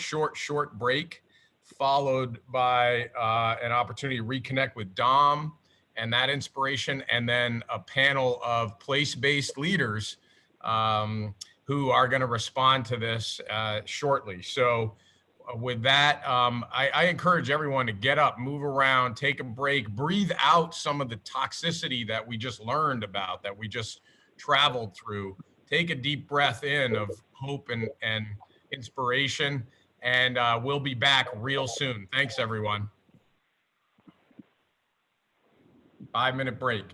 break, followed by an opportunity to reconnect with Dom and that inspiration, and then a panel of place-based leaders who are going to respond to this shortly. So with that, I encourage everyone to get up, move around, take a break, breathe out some of the toxicity that we just learned about, that we just traveled through. Take a deep breath in of hope and inspiration, and we'll be back real soon. Thanks, everyone. 5-minute break.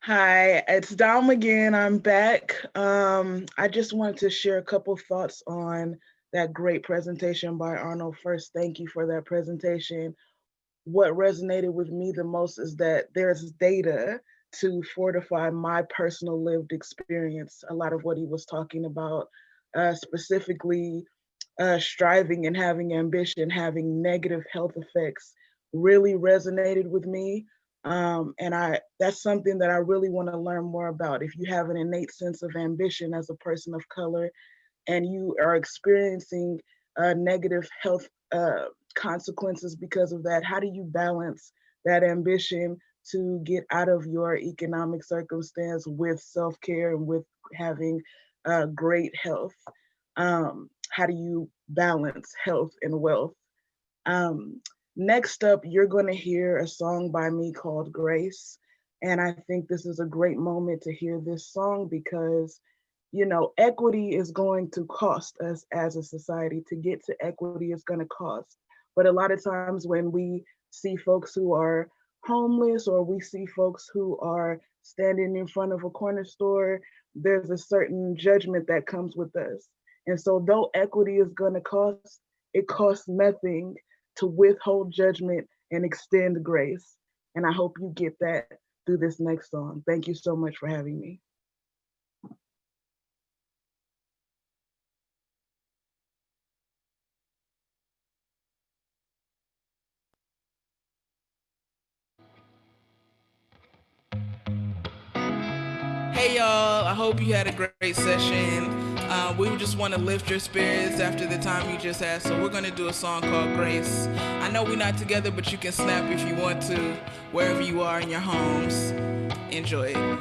Hi, it's Dom again. I'm back. I just wanted to share a couple thoughts on that great presentation by Arnold. First, thank you for that presentation. What resonated with me the most is that there's data to fortify my personal lived experience. A lot of what he was talking about, specifically striving and having ambition, having negative health effects, really resonated with me. And that's something that I really want to learn more about. If you have an innate sense of ambition as a person of color and you are experiencing negative health consequences because of that, how do you balance that ambition to get out of your economic circumstance with self-care and with having great health? How do you balance health and wealth? Um, Next up, you're going to hear a song by me called Grace. And I think this is a great moment to hear this song because, you know, equity is going to cost us as a society. To get to equity is going to cost. But a lot of times when we see folks who are homeless or we see folks who are standing in front of a corner store, there's a certain judgment that comes with us. And so though equity is going to cost, it costs nothing to withhold judgment and extend grace. And I hope you get that through this next song. Thank you so much for having me. Hey y'all, I hope you had a great session. We just want to lift your spirits after the time you just had, so we're gonna do a song called Grace. I know we're not together, but you can snap if you want to, wherever you are in your homes. Enjoy it.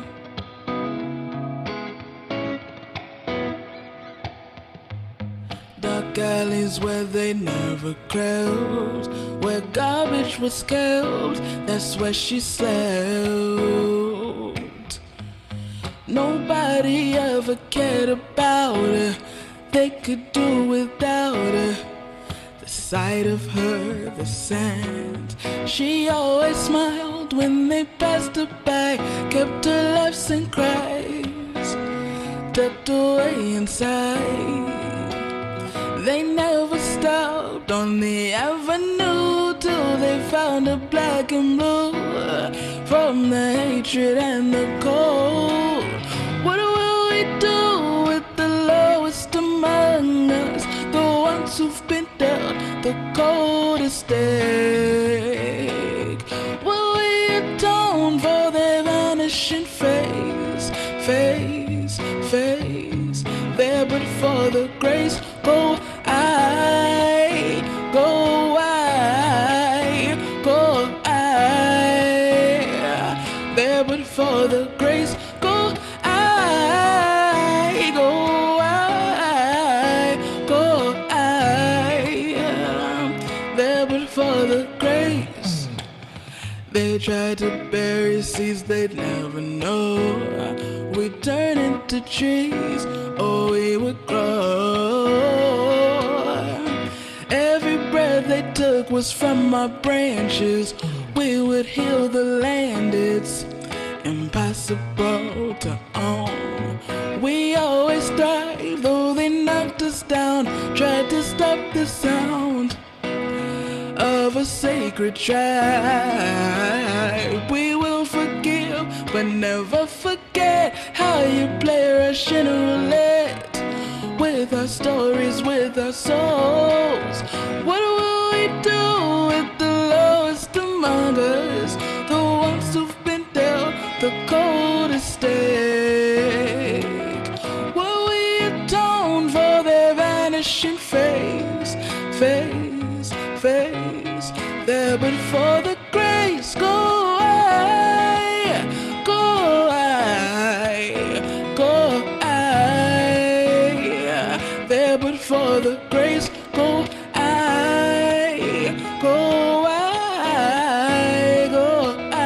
Dark alleys where they never crowd, where garbage was scaled, that's where she slept. Nobody ever cared about her, they could do without her. The sight of her, the scent, she always smiled when they passed her by, kept her laughs and cries tucked away inside. They never stopped on the avenue till they found a black and blue. From the hatred and the cold, what will we do with the lowest among us, the ones who've been dealt the coldest stake? Will we atone for their vanishing face, face, face? There but for the grace go I, go I, go I. There but for the grace go I, go I, go I. There but for the grace. They tried to bury seeds they'd never know. We turn into trees, or we would grow. Every breath they took was from our branches. We would heal the land, it's impossible to own. We always thrive, though they knocked us down, tried to stop the sound of a sacred tribe. We will forgive, but never forget how you play Russian roulette with our stories, with our souls. What will we do with the lowest among us, the ones who've been dealt the coldest stake? Will we atone for their vanishing face, face, face? There but for the grace go I, go I, go I. There but for the grace go I, go I, go I.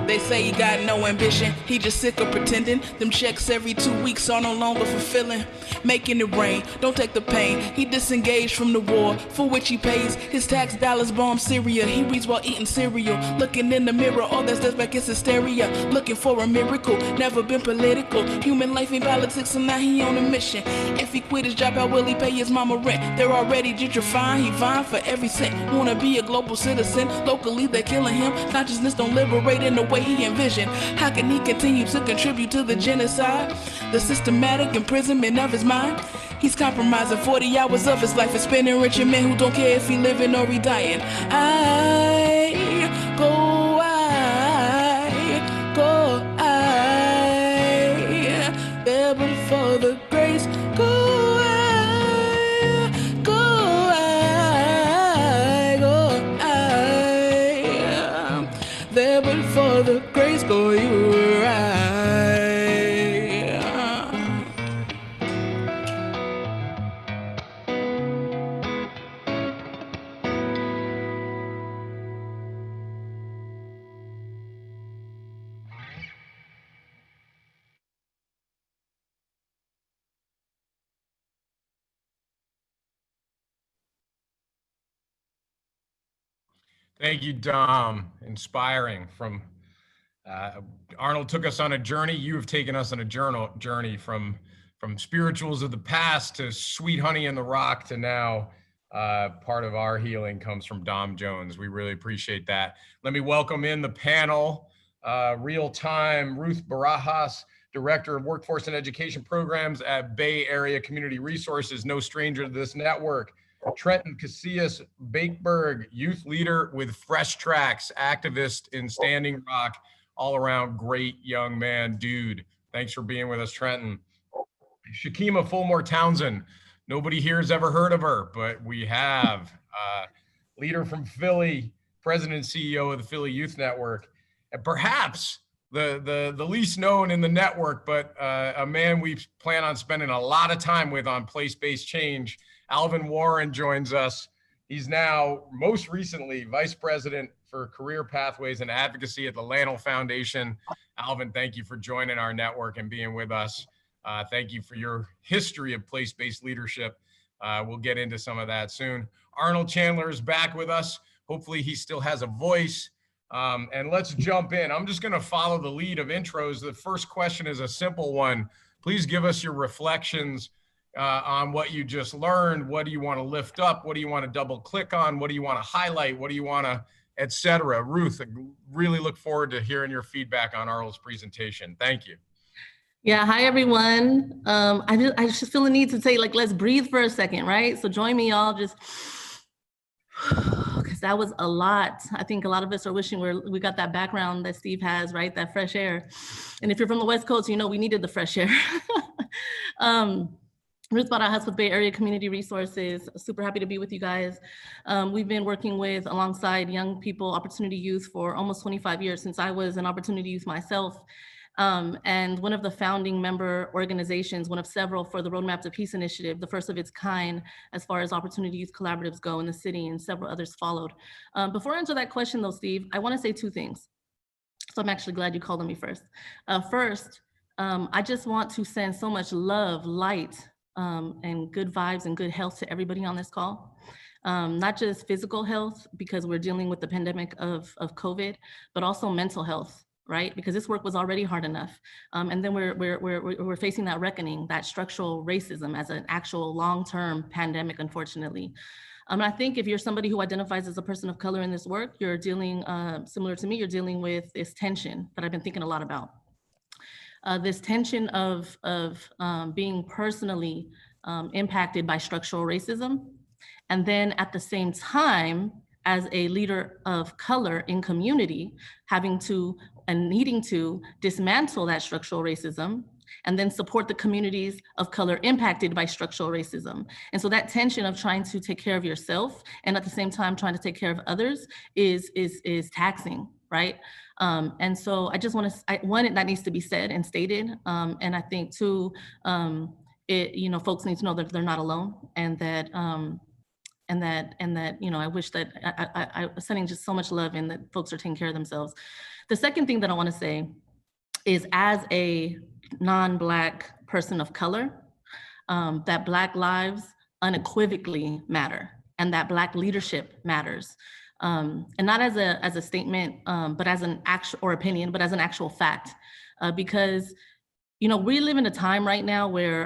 They say say he got no ambition, he just sick of pretending. Them checks every 2 weeks are no longer fulfilling. Making it rain, don't take the pain. He disengaged from the war for which he pays. His tax dollars bomb Syria. He reads while eating cereal. Looking in the mirror, all that's back is hysteria. Looking for a miracle, never been political. Human life ain't politics, and now he on a mission. If he quit his job, how will he pay his mama rent? They're already gentrifying, he vying for every cent. Wanna be a global citizen, locally they're killing him. Consciousness don't liberate in the way he envisioned. How can he continue to contribute to the genocide? The systematic imprisonment of his mind. He's compromising 40 hours of his life and spending rich in men who don't care if he living or he dying. I there but for the grace, go I, there but for the grace, go you I. Thank you, Dom. Inspiring. From Arnold took us on a journey. You have taken us on a journey from spirituals of the past to Sweet Honey in the Rock to now part of our healing comes from Dom Jones. We really appreciate that. Let me welcome in the panel. Real time, Ruth Barajas, Director of Workforce and Education Programs at Bay Area Community Resources, no stranger to this network. Trenton Casillas-Bakeberg, youth leader with Fresh Tracks, activist in Standing Rock, all around great young man, dude. Thanks for being with us, Trenton. Chekemma Fulmore Townsend, nobody here has ever heard of her, but we have. Leader from Philly, president and CEO of the Philly Youth Network, and perhaps the least known in the network, but a man we plan on spending a lot of time with on place-based change. Alvin Warren joins us. He's now most recently Vice President for Career Pathways and Advocacy at the Lanel Foundation. Alvin, thank you for joining our network and being with us. Thank you for your history of place-based leadership. We'll get into some of that soon. Arnold Chandler is back with us. Hopefully he still has a voice. And let's jump in. I'm just gonna follow the lead of intros. The first question is a simple one. Please give us your reflections on what you just learned. What do you want to lift up? What do you want to double click on? What do you want to highlight? What do you want to, etc. Ruth, I really look forward to hearing your feedback on Arnold's presentation. Thank you. Yeah, hi everyone. I just feel the need to say, like, let's breathe for a second, right? So join me all, just, because that was a lot. I think a lot of us are wishing we got that background that Steve has, right? That fresh air. And if you're from the West Coast, you know we needed the fresh air. Ruth Barajas with Bay Area Community Resources. Super happy to be with you guys. We've been working with alongside young people, Opportunity Youth, for almost 25 years, since I was an Opportunity Youth myself. And one of the founding member organizations, one of several for the Roadmap to Peace Initiative, the first of its kind as far as Opportunity Youth collaboratives go in the city, and several others followed. Before I answer that question though, Steve, I want to say two things. So I'm actually glad you called on me first. First, I just want to send so much love, light, and good vibes and good health to everybody on this call. Not just physical health, because we're dealing with the pandemic of COVID, but also mental health, right? Because this work was already hard enough. And then we're facing that reckoning, that structural racism as an actual long-term pandemic, unfortunately. I think if you're somebody who identifies as a person of color in this work, you're dealing, similar to me, you're dealing with this tension that I've been thinking a lot about. This tension of being personally impacted by structural racism. And then at the same time, as a leader of color in community, having to and needing to dismantle that structural racism and then support the communities of color impacted by structural racism. And so that tension of trying to take care of yourself and at the same time trying to take care of others is taxing, right? And so I just want to, one, that needs to be said and stated. And I think two, folks need to know that they're not alone, and that and that, you know, I wish that I was sending just so much love and that folks are taking care of themselves. The second thing that I want to say is, as a non-Black person of color, that Black lives unequivocally matter, and that Black leadership matters. And not as a statement, but as an actual, or opinion, but as an actual fact. Because, you know, we live in a time right now where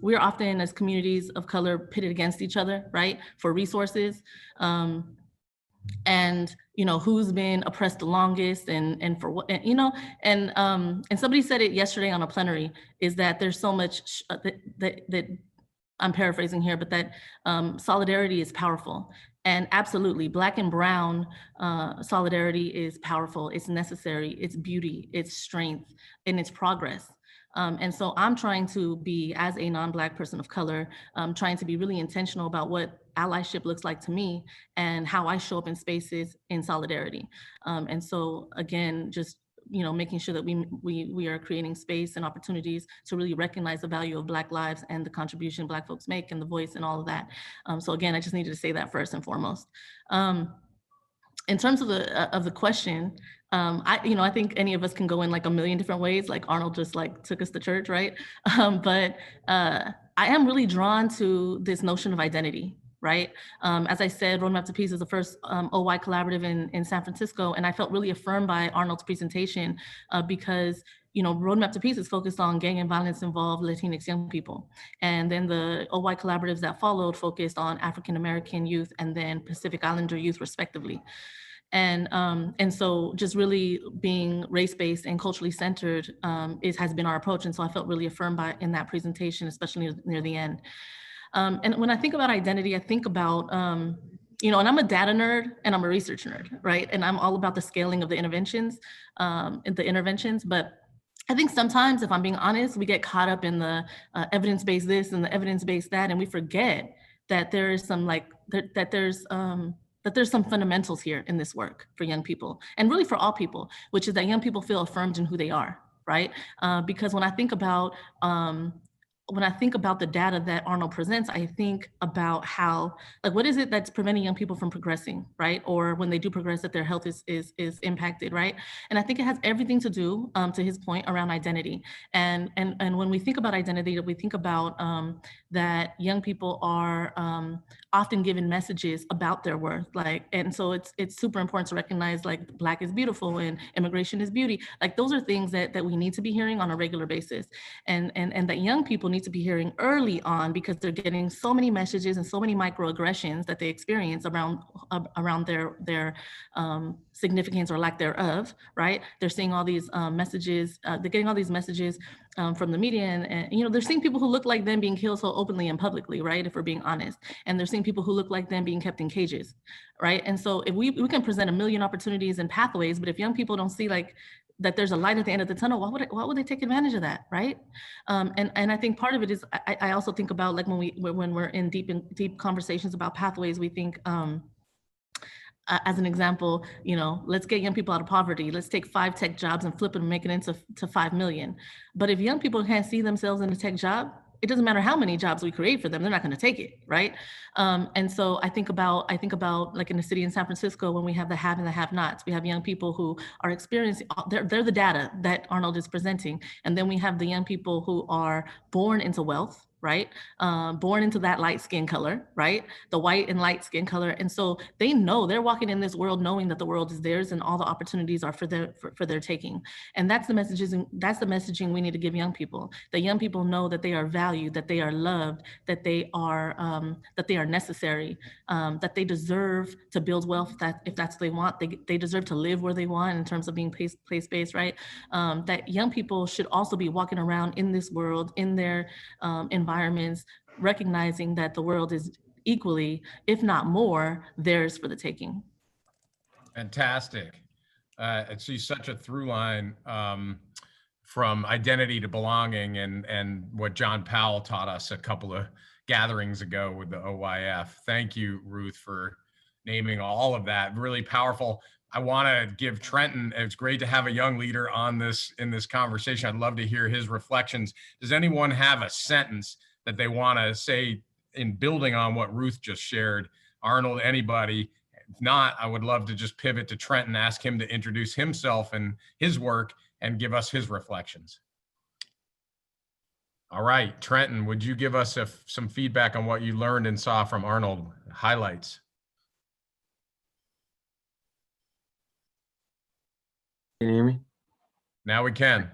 we're often, as communities of color, pitted against each other, right, for resources. And, you know, who's been oppressed the longest, and for what, you know, and somebody said it yesterday on a plenary, is that there's so much that I'm paraphrasing here, but that solidarity is powerful. And absolutely, Black and Brown solidarity is powerful, it's necessary, it's beauty, it's strength, and it's progress. And so I'm trying to be, as a non-Black person of color, trying to be really intentional about what allyship looks like to me and how I show up in spaces in solidarity. And so again, just, you know, making sure that we are creating space and opportunities to really recognize the value of Black lives and the contribution Black folks make, and the voice and all of that. So again, I just needed to say that first and foremost. In terms of the question, I think any of us can go in like a million different ways, like Arnold just like took us to church, right? But I am really drawn to this notion of identity, right? As I said, Roadmap to Peace is the first OY collaborative in San Francisco, and I felt really affirmed by Arnold's presentation because, you know, Roadmap to Peace is focused on gang and violence involved Latinx young people. And then the OY collaboratives that followed focused on African-American youth and then Pacific Islander youth, respectively. And so just really being race-based and culturally centered has been our approach. And so I felt really affirmed in that presentation, especially near the end. And when I think about identity, I think about, you know, and I'm a data nerd and I'm a research nerd, right? And I'm all about the scaling of the interventions, but I think sometimes, if I'm being honest, we get caught up in the evidence-based this and the evidence-based that, and we forget that there is some that there's some fundamentals here in this work for young people, and really for all people, which is that young people feel affirmed in who they are, right? Because when I think about the data that Arnold presents, I think about how, like, what is it that's preventing young people from progressing, right? Or when they do progress, that their health is impacted, right? And I think it has everything to do, to his point, around identity. And when we think about identity, we think about that young people are often given messages about their worth, like, and so it's super important to recognize, like, Black is beautiful and immigration is beauty. Like, those are things that we need to be hearing on a regular basis, and that young people need to be hearing early on, because they're getting so many messages and so many microaggressions that they experience around their significance or lack thereof, right? They're seeing all these messages, they're getting all these messages from the media, and you know, they're seeing people who look like them being killed so openly and publicly, right? If we're being honest, and they're seeing people who look like them being kept in cages, right? And so if we can present a million opportunities and pathways, but if young people don't see, like, that there's a light at the end of the tunnel, why would they take advantage of that, right? And I think part of it is, I also think about, like, when we're in deep conversations about pathways, we think, as an example, you know, let's get young people out of poverty. Let's take 5 tech jobs and flip it and make it into 5 million. But if young people can't see themselves in a tech job, it doesn't matter how many jobs we create for them, they're not going to take it, right? And so I think about, like, in the city in San Francisco, when we have the have and the have-nots, we have young people who are experiencing, they're the data that Arnold is presenting. And then we have the young people who are born into wealth, right? Born into that light skin color, right? The white and light skin color. And so they know, they're walking in this world knowing that the world is theirs and all the opportunities are for their taking. And that's the messaging we need to give young people. That young people know that they are valued, that they are loved, that they are necessary, that they deserve to build wealth if that's what they want. They deserve to live where they want in terms of being place-based, right? That young people should also be walking around in this world, in their environments, recognizing that the world is equally, if not more, theirs for the taking. Fantastic. I see such a through line from identity to belonging, and what John Powell taught us a couple of gatherings ago with the OYF. Thank you, Ruth, for naming all of that. Really powerful. I want to give Trenton, it's great to have a young leader in this conversation. I'd love to hear his reflections. Does anyone have a sentence that they want to say in building on what Ruth just shared Arnold, anybody. If not, I would love to just pivot to Trent and ask him to introduce himself and his work and give us his reflections. All right, Trenton, would you give us some feedback on what you learned and saw from Arnold? Highlights. Can you hear me? Now we can.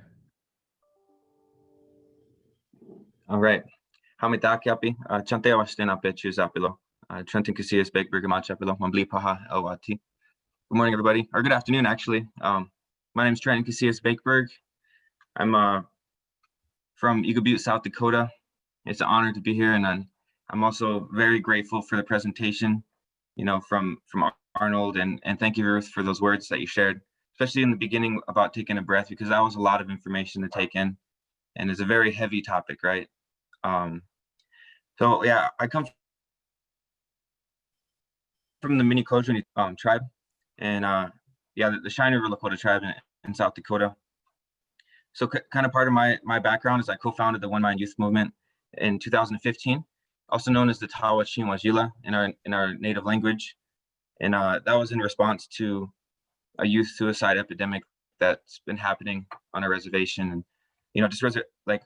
All right. Hamita Kiapi, Chante Awastena Pechu Zapilo, Trenton Casillas Bakeberg Machapilo, Mambli Paha Elwati. Good morning, everybody, or good afternoon, actually. My name is Trenton Casillas Bakeberg. I'm from Eagle Butte, South Dakota. It's an honor to be here, and I'm also very grateful for the presentation, from Arnold, and thank you, Ruth, for those words that you shared, especially in the beginning about taking a breath, because that was a lot of information to take in, and it's a very heavy topic, right? So yeah, I come from the Mini-Kojuni tribe, and yeah, the Cheyenne River Lakota tribe in South Dakota. So kind of part of my background is I co-founded the One Mind Youth Movement in 2015, also known as the Tawa Chinwajila in our native language, and that was in response to a youth suicide epidemic that's been happening on our reservation, and just like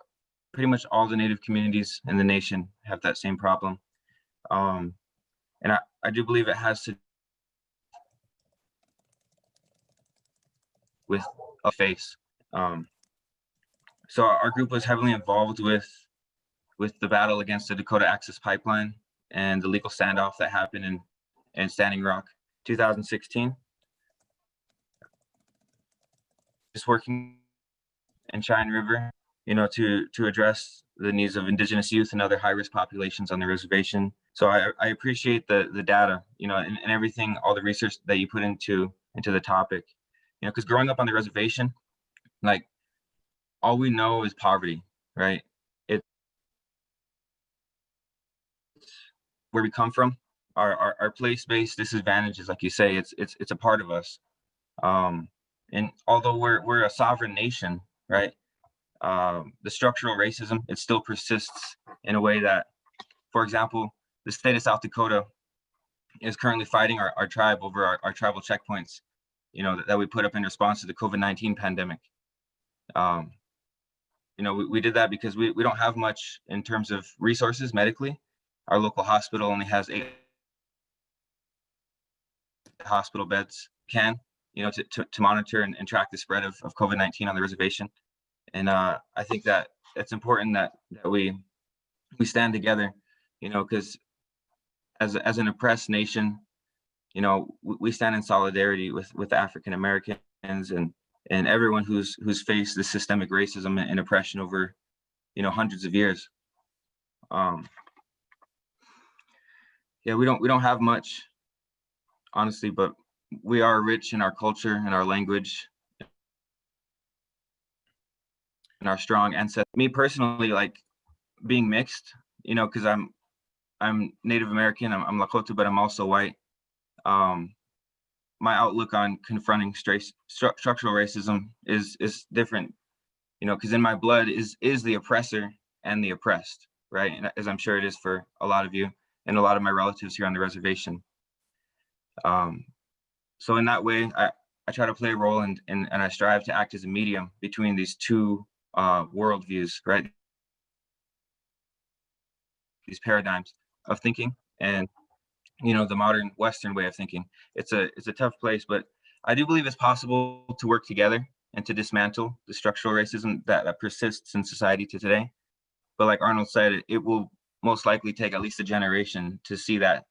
pretty much all the native communities in the nation have that same problem, and I do believe it has to with a face. So our group was heavily involved with the battle against the Dakota Access Pipeline and the legal standoff that happened in Standing Rock 2016. Just working in Cheyenne River, to address the needs of Indigenous youth and other high-risk populations on the reservation. So I appreciate the data, and everything, all the research that you put into the topic, because growing up on the reservation, like, all we know is poverty, right? It's where we come from, our place-based disadvantages, like you say, it's a part of us. And although we're a sovereign nation, right? The structural racism, it still persists in a way that, for example, the state of South Dakota is currently fighting our tribe over our tribal checkpoints, that we put up in response to the COVID-19 pandemic. We did that because we don't have much in terms of resources medically. Our local hospital only has 8 hospital beds, to monitor and track the spread of COVID-19 on the reservation. And I think that it's important that we stand together, because as an oppressed nation, we stand in solidarity with African Americans and everyone who's faced this systemic racism and oppression over, hundreds of years. Yeah, we don't have much, honestly, but we are rich in our culture and our language and our strong ancestry. Me personally, like being mixed, because I'm Native American, I'm Lakota, but I'm also white. My outlook on confronting structural racism is different, because in my blood is the oppressor and the oppressed, right? And as I'm sure it is for a lot of you and a lot of my relatives here on the reservation. So in that way, I try to play a role and I strive to act as a medium between these two worldviews, right? These paradigms of thinking and the modern Western way of thinking. It's a tough place, but I do believe it's possible to work together and to dismantle the structural racism that persists in society to today. But like Arnold said, it will most likely take at least a generation to see that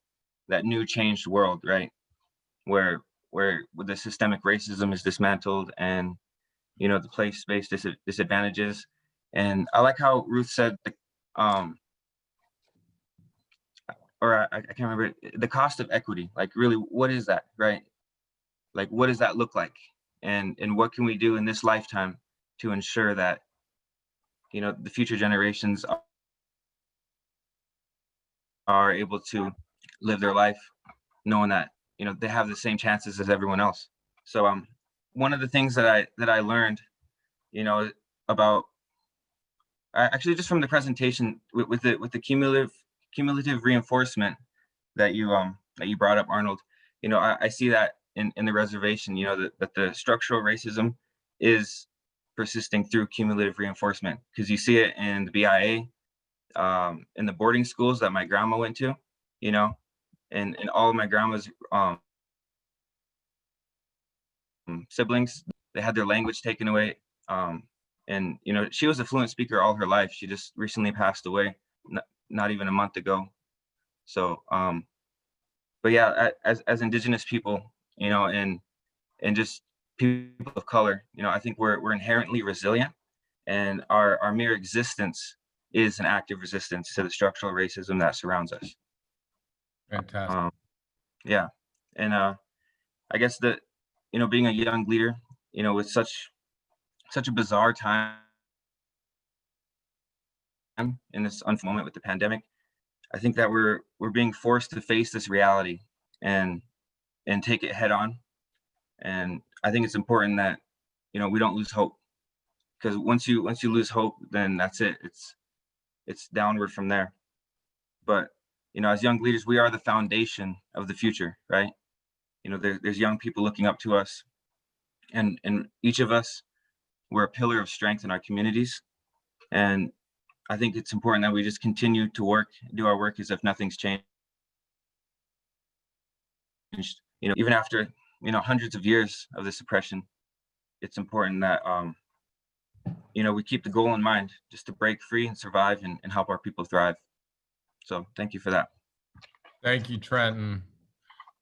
new changed world, right? Where the systemic racism is dismantled and the place-based disadvantages. And I like how Ruth said, or I can't remember, the cost of equity. Like, really, what is that, right? Like, what does that look like? And what can we do in this lifetime to ensure that, the future generations are able to live their life knowing that, they have the same chances as everyone else. So one of the things that I learned, about actually just from the presentation with the cumulative reinforcement that you that you brought up, Arnold. I see that in the reservation, that the structural racism is persisting through cumulative reinforcement, because you see it in the BIA, in the boarding schools that my grandma went to, and all of my grandma's siblings, they had their language taken away. And she was a fluent speaker all her life. She just recently passed away, not even a month ago. So, but yeah, as Indigenous people, and just people of color, I think we're inherently resilient, and our mere existence is an act of resistance to the structural racism that surrounds us. Fantastic. Yeah, and I guess that being a young leader, with such a bizarre time in this unfortunate moment with the pandemic, I think that we're being forced to face this reality and take it head on. And I think it's important that we don't lose hope, because once you lose hope, then that's it. It's downward from there. But as young leaders, we are the foundation of the future, right? There's young people looking up to us, and each of us, we're a pillar of strength in our communities. And I think it's important that we just continue to do our work as if nothing's changed. Even after hundreds of years of this oppression, it's important that we keep the goal in mind, just to break free and survive and help our people thrive. So thank you for that. Thank you, Trenton.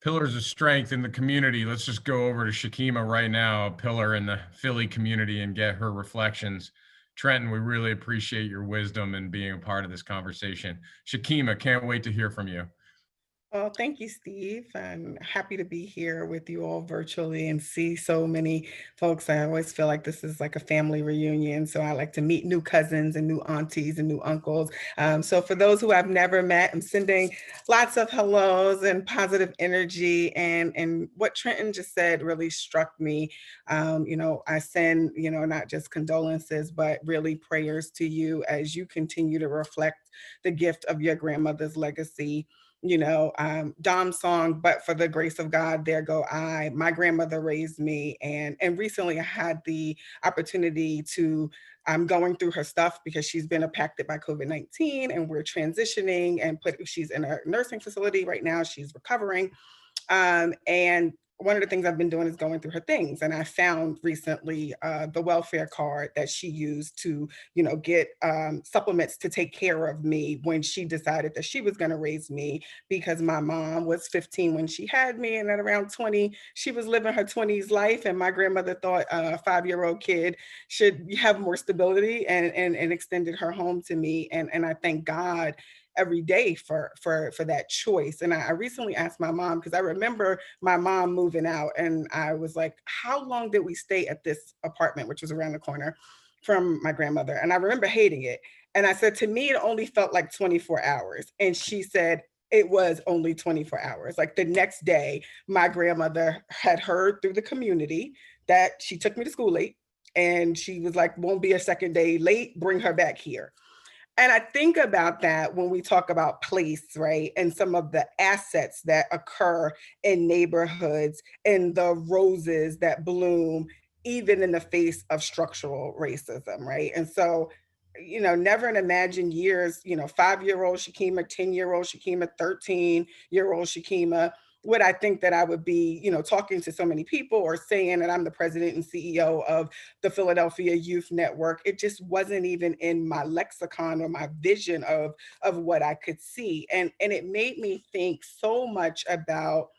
Pillars of strength in the community. Let's just go over to Chekemma right now, a pillar in the Philly community, and get her reflections. Trenton, we really appreciate your wisdom and being a part of this conversation. Chekemma, can't wait to hear from you. Well, thank you, Steve. I'm happy to be here with you all virtually and see so many folks. I always feel like this is like a family reunion. So I like to meet new cousins and new aunties and new uncles. So for those who I've never met, I'm sending lots of hellos and positive energy. And what Trenton just said really struck me. I send, not just condolences, but really prayers to you as you continue to reflect the gift of your grandmother's legacy. Dom's song, "But for the Grace of God, There Go I." My grandmother raised me, and recently I had the opportunity to, I'm going through her stuff because she's been impacted by COVID-19, and we're transitioning, and she's in a nursing facility right now. She's recovering. And one of the things I've been doing is going through her things. And I found recently the welfare card that she used to, get supplements to take care of me when she decided that she was going to raise me, because my mom was 15 when she had me. And at around 20, she was living her 20s life. And my grandmother thought a 5-year-old kid should have more stability, and extended her home to me. And I thank God every day for that choice. And I recently asked my mom, because I remember my mom moving out, and I was like, how long did we stay at this apartment, which was around the corner from my grandmother? And I remember hating it. And I said, to me, it only felt like 24 hours. And she said, it was only 24 hours. Like the next day, my grandmother had heard through the community that she took me to school late. And she was like, won't be a second day late, bring her back here. And I think about that when we talk about place, right? And some of the assets that occur in neighborhoods, and the roses that bloom, even in the face of structural racism, right? And so, never in imagined years, 5-year-old Chekemma, 10-year-old Chekemma, 13-year-old Chekemma, would I think that I would be, talking to so many people, or saying that I'm the president and CEO of the Philadelphia Youth Network. It just wasn't even in my lexicon or my vision of what I could see. And it made me think so much about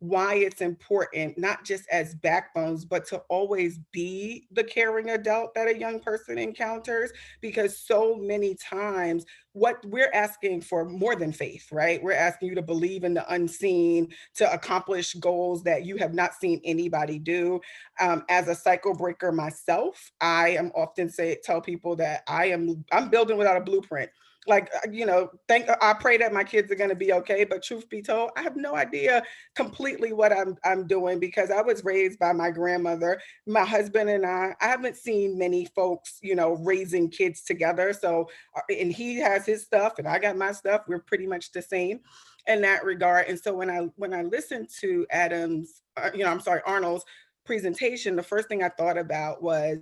why it's important, not just as backbones, but to always be the caring adult that a young person encounters, because so many times what we're asking for more than faith, right? We're asking you to believe in the unseen, to accomplish goals that you have not seen anybody do. As a cycle breaker myself, I am often tell people that I'm building without a blueprint. Like, I pray that my kids are going to be okay. But truth be told, I have no idea completely what I'm doing, because I was raised by my grandmother. My husband and I haven't seen many folks, raising kids together. So, and he has his stuff and I got my stuff. We're pretty much the same. in that regard. And so when I listened to Arnold's presentation, the first thing I thought about was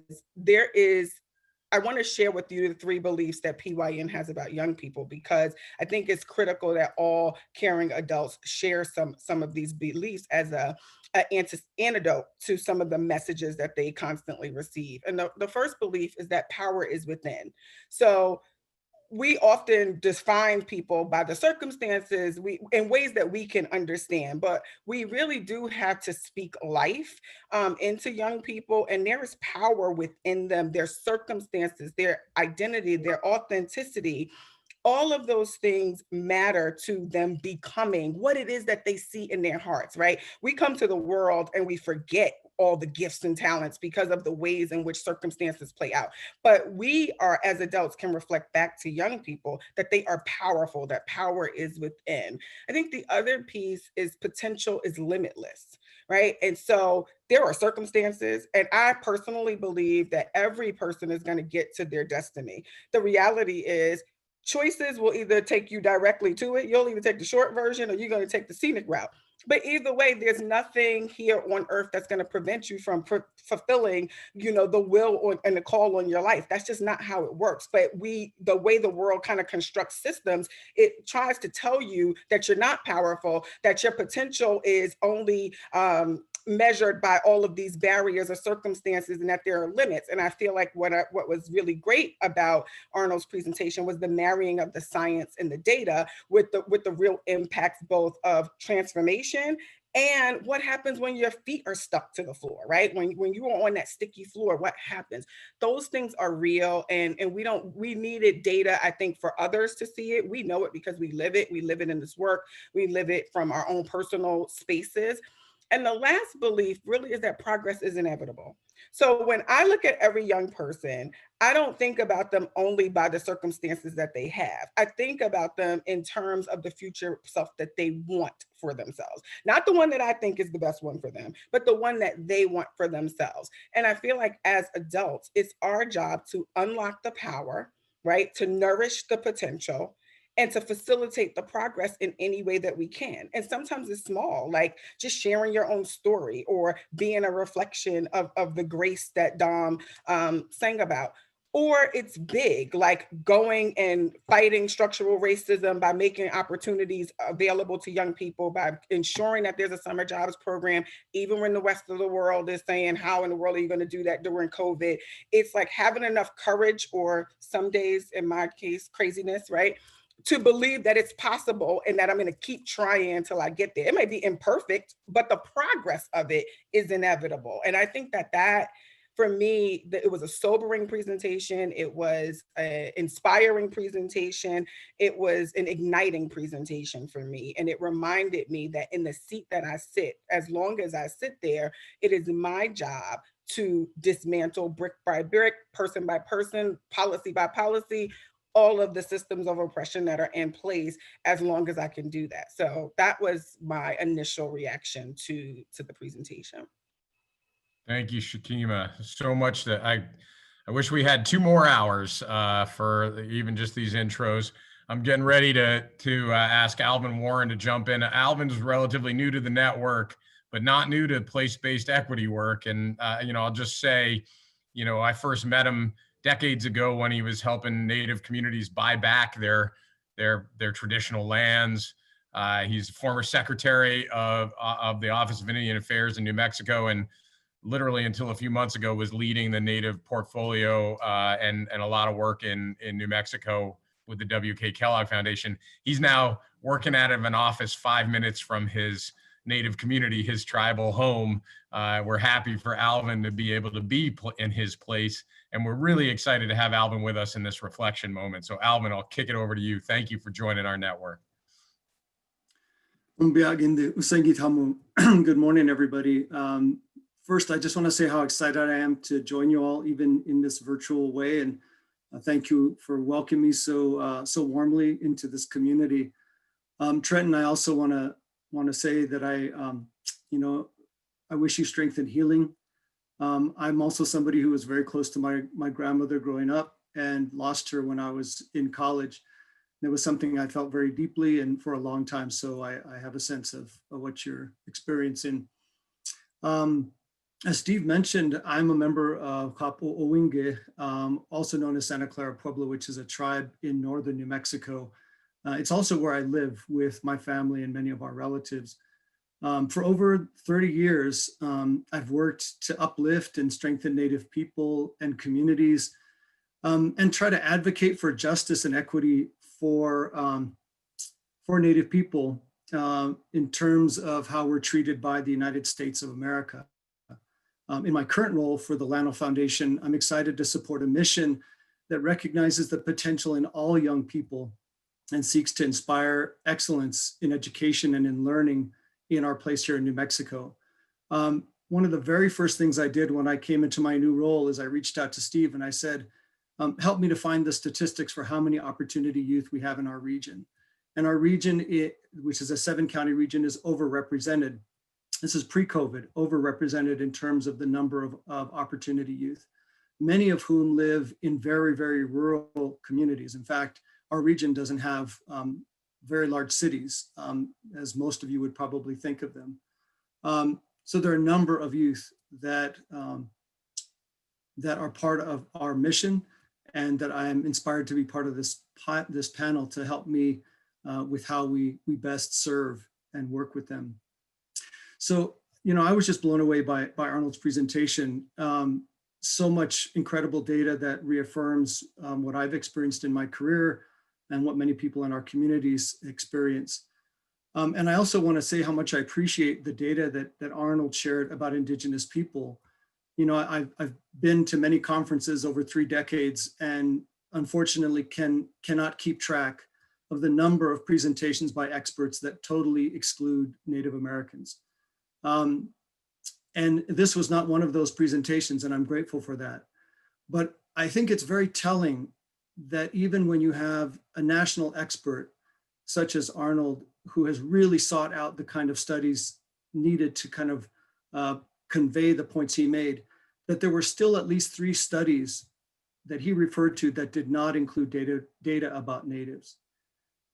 I want to share with you the 3 beliefs that PYN has about young people, because I think it's critical that all caring adults share some of these beliefs as an antidote to some of the messages that they constantly receive. And the first belief is that power is within. So we often define people by the circumstances in ways that we can understand, but we really do have to speak life into young people, and there is power within them, their circumstances, their identity, their authenticity. All of those things matter to them becoming what it is that they see in their hearts, right? We come to the world and we forget all the gifts and talents because of the ways in which circumstances play out. But we are, as adults, can reflect back to young people that they are powerful, that power is within. I think the other piece is potential is limitless, right? And so there are circumstances, and I personally believe that every person is going to get to their destiny. The reality is, choices will either take you directly to it. You'll either take the short version or you're going to take the scenic route. But either way, there's nothing here on earth that's going to prevent you from fulfilling, the will and the call on your life. That's just not how it works. But the way the world kind of constructs systems, it tries to tell you that you're not powerful, that your potential is only measured by all of these barriers or circumstances, and that there are limits. And I feel like what was really great about Arnold's presentation was the marrying of the science and the data with the real impacts both of transformation and what happens when your feet are stuck to the floor, right? When you are on that sticky floor, what happens? Those things are real, and we needed data, I think, for others to see it. We know it because we live it. We live it in this work. We live it from our own personal spaces. And the last belief really is that progress is inevitable. So when I look at every young person, I don't think about them only by the circumstances that they have. I think about them in terms of the future self that they want for themselves. Not the one that I think is the best one for them, but the one that they want for themselves. And I feel like as adults, it's our job to unlock the power, right? To nourish the potential, and to facilitate the progress in any way that we can. And sometimes it's small, like just sharing your own story or being a reflection of the grace that Dom sang about. Or it's big, like going and fighting structural racism by making opportunities available to young people, by ensuring that there's a summer jobs program, even when the rest of the world is saying, how in the world are you going to do that during COVID? It's like having enough courage, or some days, in my case, craziness, right? To believe that it's possible and that I'm going to keep trying until I get there. It may be imperfect, but the progress of it is inevitable. And I think that for me, it was a sobering presentation. It was an inspiring presentation. It was an igniting presentation for me. And it reminded me that in the seat that I sit, as long as I sit there, it is my job to dismantle brick by brick, person by person, policy by policy, all of the systems of oppression that are in place, as long as I can do that. So that was my initial reaction to the presentation. Thank you, Chekemma. So much that I wish we had 2 more hours for even just these intros. I'm getting ready to ask Alvin Warren to jump in. Alvin's relatively new to the network, but not new to place-based equity work. And I'll just say, I first met him decades ago when he was helping Native communities buy back their traditional lands. He's former secretary of the Office of Indian Affairs in New Mexico, and literally until a few months ago was leading the Native portfolio and a lot of work in New Mexico with the W.K. Kellogg Foundation. He's now working out of an office 5 minutes from his Native community, his tribal home. We're happy for Alvin to be able to be in his place. And we're really excited to have Alvin with us in this reflection moment. So Alvin, I'll kick it over to you. Thank you for joining our network. Good morning, everybody. First, I just want to say how excited I am to join you all, even in this virtual way. And thank you for welcoming me so warmly into this community. Trent and I also want to say that I wish you strength and healing. I'm also somebody who was very close to my grandmother growing up and lost her when I was in college. It was something I felt very deeply and for a long time. So I have a sense of what you're experiencing. As Steve mentioned, I'm a member of Kapo Owinge, also known as Santa Clara Pueblo, which is a tribe in northern New Mexico. It's also where I live with my family and many of our relatives. For over 30 years, I've worked to uplift and strengthen Native people and communities, and try to advocate for justice and equity for Native people in terms of how we're treated by the United States of America. In my current role for the Llano Foundation, I'm excited to support a mission that recognizes the potential in all young people and seeks to inspire excellence in education and in learning in our place here in New Mexico. One of the very first things I did when I came into my new role is I reached out to Steve and I said, help me to find the statistics for how many opportunity youth we have in our region. And our region, which is a 7-county region, is overrepresented. This is pre-COVID, overrepresented in terms of the number of opportunity youth, many of whom live in very, very rural communities. In fact, our region doesn't have very large cities, as most of you would probably think of them. So there are a number of youth that are part of our mission, and that I am inspired to be part of this panel to help me with how we best serve and work with them. So, I was just blown away by Arnold's presentation. So much incredible data that reaffirms what I've experienced in my career and what many people in our communities experience. And I also want to say how much I appreciate the data that Arnold shared about Indigenous people. I've been to many conferences over 3 decades and unfortunately cannot keep track of the number of presentations by experts that totally exclude Native Americans. And this was not one of those presentations, and I'm grateful for that. But I think it's very telling that even when you have a national expert, such as Arnold, who has really sought out the kind of studies needed to kind of convey the points he made, that there were still at least 3 studies that he referred to that did not include data about Natives.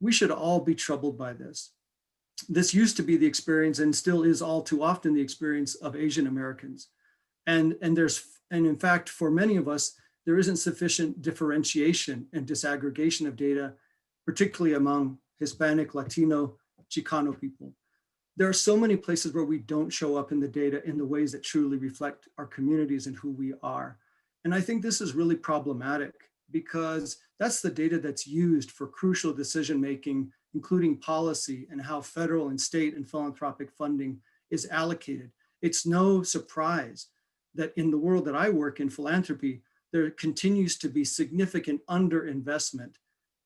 We should all be troubled by this. This used to be the experience, and still is all too often the experience, of Asian Americans. And in fact, for many of us, there isn't sufficient differentiation and disaggregation of data, particularly among Hispanic, Latino, Chicano people. There are so many places where we don't show up in the data in the ways that truly reflect our communities and who we are. And I think this is really problematic, because that's the data that's used for crucial decision-making, including policy and how federal and state and philanthropic funding is allocated. It's no surprise that in the world that I work in, philanthropy, there continues to be significant underinvestment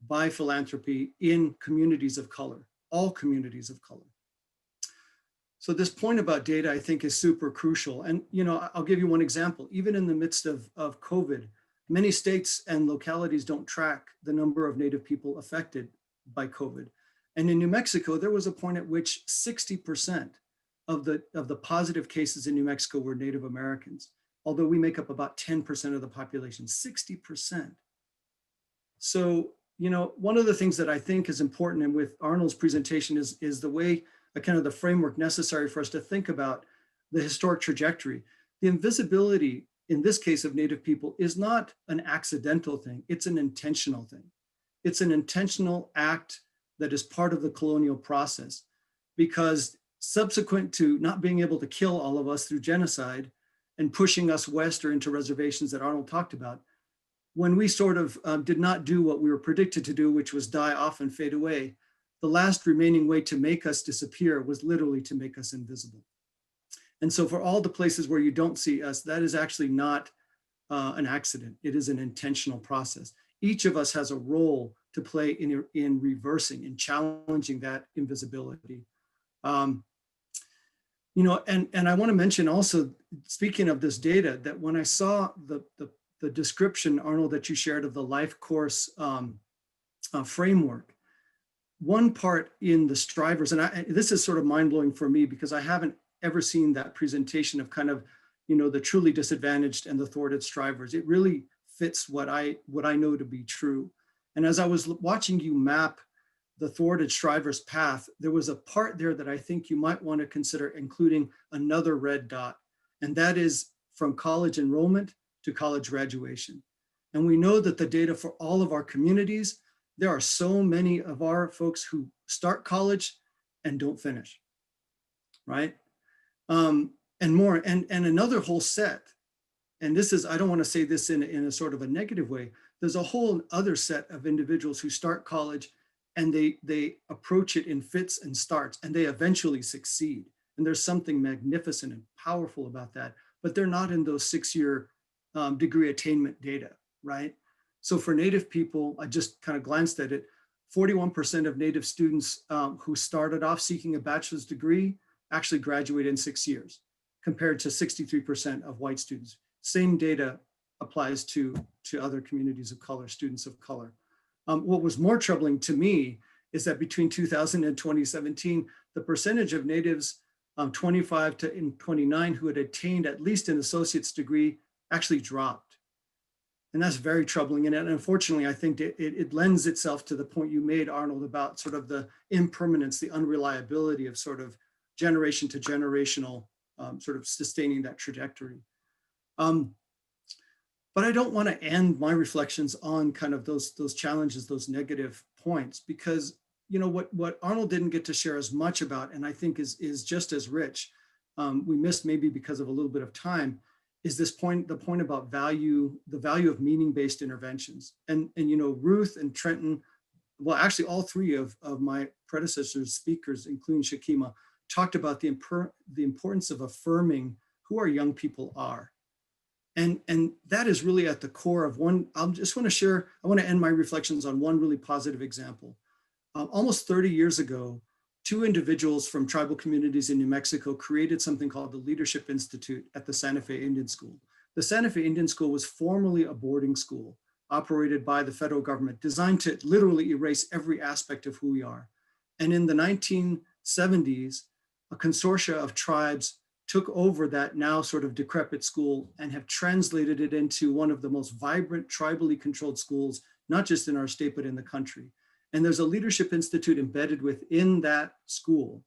by philanthropy in communities of color, all communities of color. So this point about data, I think, is super crucial. And I'll give you one example. Even in the midst of COVID, many states and localities don't track the number of Native people affected by COVID. And in New Mexico, there was a point at which 60% of the positive cases in New Mexico were Native Americans, although we make up about 10% of the population, 60%. So, one of the things that I think is important, and with Arnold's presentation, is the way, kind of the framework necessary for us to think about the historic trajectory. The invisibility, in this case of Native people, is not an accidental thing, it's an intentional thing. It's an intentional act that is part of the colonial process, because subsequent to not being able to kill all of us through genocide and pushing us west or into reservations that Arnold talked about, when we sort of did not do what we were predicted to do, which was die off and fade away, the last remaining way to make us disappear was literally to make us invisible. And so for all the places where you don't see us, that is actually not an accident. It is an intentional process. Each of us has a role to play in reversing and challenging that invisibility. And I want to mention also, speaking of this data, that when I saw the description, Arnold, that you shared of the life course framework, one part in the strivers, and this is sort of mind-blowing for me, because I haven't ever seen that presentation of kind of, the truly disadvantaged and the thwarted strivers. It really fits what I know to be true. And as I was watching you map the thwarted striver's path, there was a part there that I think you might want to consider including another red dot, and that is from college enrollment to college graduation. And we know that the data for all of our communities, there are so many of our folks who start college and don't finish, right? And more, and another whole set, and this is, I don't want to say this in a sort of a negative way, there's a whole other set of individuals who start college and they approach it in fits and starts, and they eventually succeed. And there's something magnificent and powerful about that, but they're not in those 6-year degree attainment data, right? So for Native people, I just kind of glanced at it, 41% of Native students who started off seeking a bachelor's degree actually graduate in 6 years, compared to 63% of white students. Same data applies to other communities of color, students of color. What was more troubling to me is that between 2000 and 2017, the percentage of Natives 25 to 29 who had attained at least an associate's degree actually dropped. And that's very troubling. And unfortunately, I think it lends itself to the point you made, Arnold, about sort of the impermanence, the unreliability of sort of generation to generational sort of sustaining that trajectory. But I don't want to end my reflections on kind of those challenges, those negative points, because you know what Arnold didn't get to share as much about, and I think is just as rich. We missed maybe because of a little bit of time, is this point, the point about value, the value of meaning-based interventions. And you know, Ruth and Trenton, well, actually all three of my predecessors speakers, including Chekemma, talked about the importance of affirming who our young people are. And that is really at the core of one. I just want to share, I want to end my reflections on one really positive example. Almost 30 years ago, two individuals from tribal communities in New Mexico created something called the Leadership Institute at the Santa Fe Indian School. The Santa Fe Indian School was formerly a boarding school operated by the federal government, designed to literally erase every aspect of who we are. And in the 1970s, a consortia of tribes took over that now sort of decrepit school and have translated it into one of the most vibrant tribally controlled schools, not just in our state, but in the country. And there's a leadership institute embedded within that school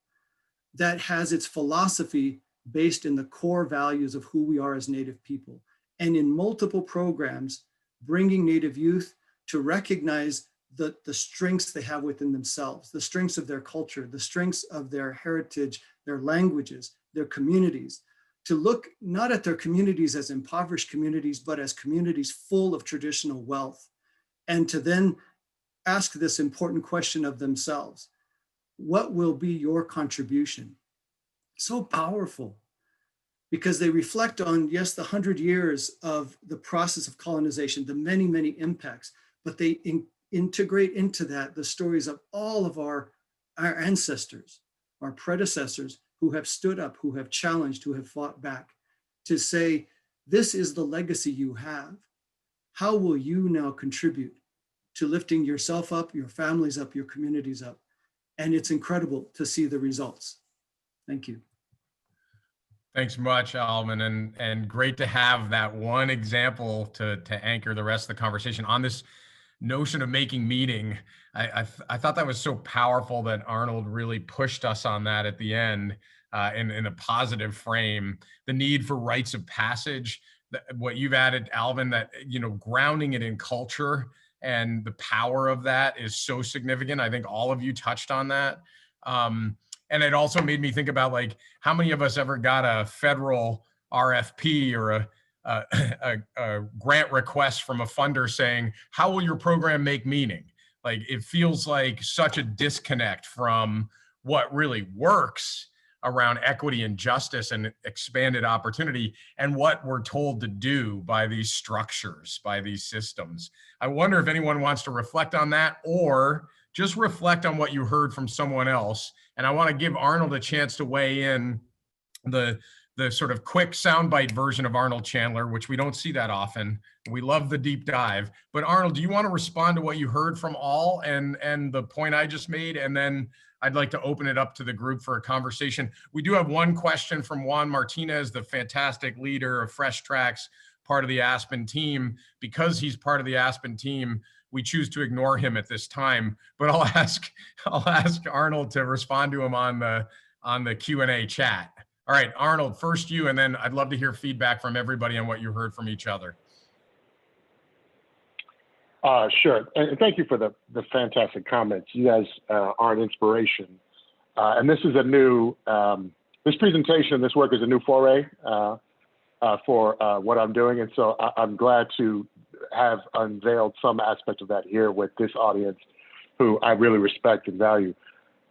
that has its philosophy based in the core values of who we are as Native people. And in multiple programs, bringing Native youth to recognize the strengths they have within themselves, the strengths of their culture, the strengths of their heritage, their languages, their communities, to look not at their communities as impoverished communities, but as communities full of traditional wealth, and to then ask this important question of themselves: what will be your contribution? So powerful, because they reflect on, yes, the 100 years of the process of colonization, the many, many impacts, but they integrate into that the stories of all of our ancestors, our predecessors, who have stood up, who have challenged, who have fought back, to say, this is the legacy you have. How will you now contribute to lifting yourself up, your families up, your communities up? And it's incredible to see the results. Thank you. Thanks much, Alvin, and great to have that one example to anchor the rest of the conversation on this notion of making meaning. I thought that was so powerful that Arnold really pushed us on that at the end in a positive frame. The need for rites of passage, what you've added, Alvin, that, you know, grounding it in culture and the power of that is so significant. I think all of you touched on that. And it also made me think about, like, how many of us ever got a federal RFP or a grant request from a funder saying, how will your program make meaning? Like, it feels like such a disconnect from what really works around equity and justice and expanded opportunity and what we're told to do by these structures, by these systems. I wonder if anyone wants to reflect on that, or just reflect on what you heard from someone else. And I want to give Arnold a chance to weigh in the sort of quick soundbite version of Arnold Chandler, which we don't see that often. We love the deep dive. But Arnold, do you want to respond to what you heard from all and the point I just made? And then I'd like to open it up to the group for a conversation. We do have one question from Juan Martinez, the fantastic leader of Fresh Tracks, part of the Aspen team. Because he's part of the Aspen team, we choose to ignore him at this time, but I'll ask Arnold to respond to him on the Q&A chat. All right, Arnold, first you, and then I'd love to hear feedback from everybody on what you heard from each other. Sure, and thank you for the fantastic comments. You guys are an inspiration. And this is a new, this presentation, this work is a new foray for what I'm doing. And so I'm glad to have unveiled some aspect of that here with this audience who I really respect and value.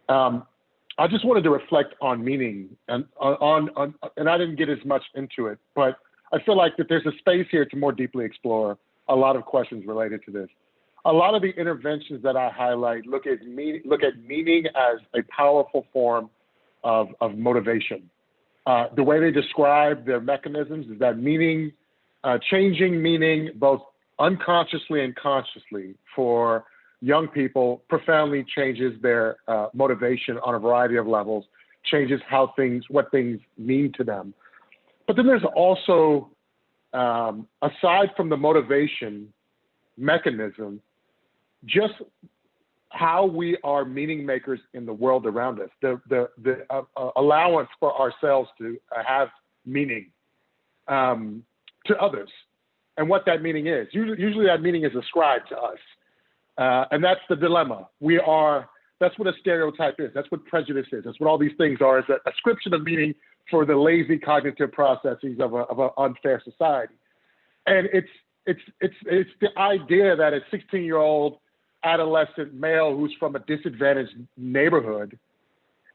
I just wanted to reflect on meaning and and I didn't get as much into it, but I feel like that there's a space here to more deeply explore a lot of questions related to this. A lot of the interventions that I highlight look at meaning as a powerful form of motivation. The way they describe their mechanisms is that meaning, changing meaning both unconsciously and consciously for young people profoundly changes their motivation on a variety of levels, changes what things mean to them. But then there's also, aside from the motivation mechanism, just how we are meaning makers in the world around us, the allowance for ourselves to have meaning to others, and what that meaning is. Usually that meaning is ascribed to us, and that's the dilemma. That's what a stereotype is. That's what prejudice is. That's what all these things are, is a ascription of meaning for the lazy cognitive processes of an unfair society. And it's the idea that a 16-year-old adolescent male who's from a disadvantaged neighborhood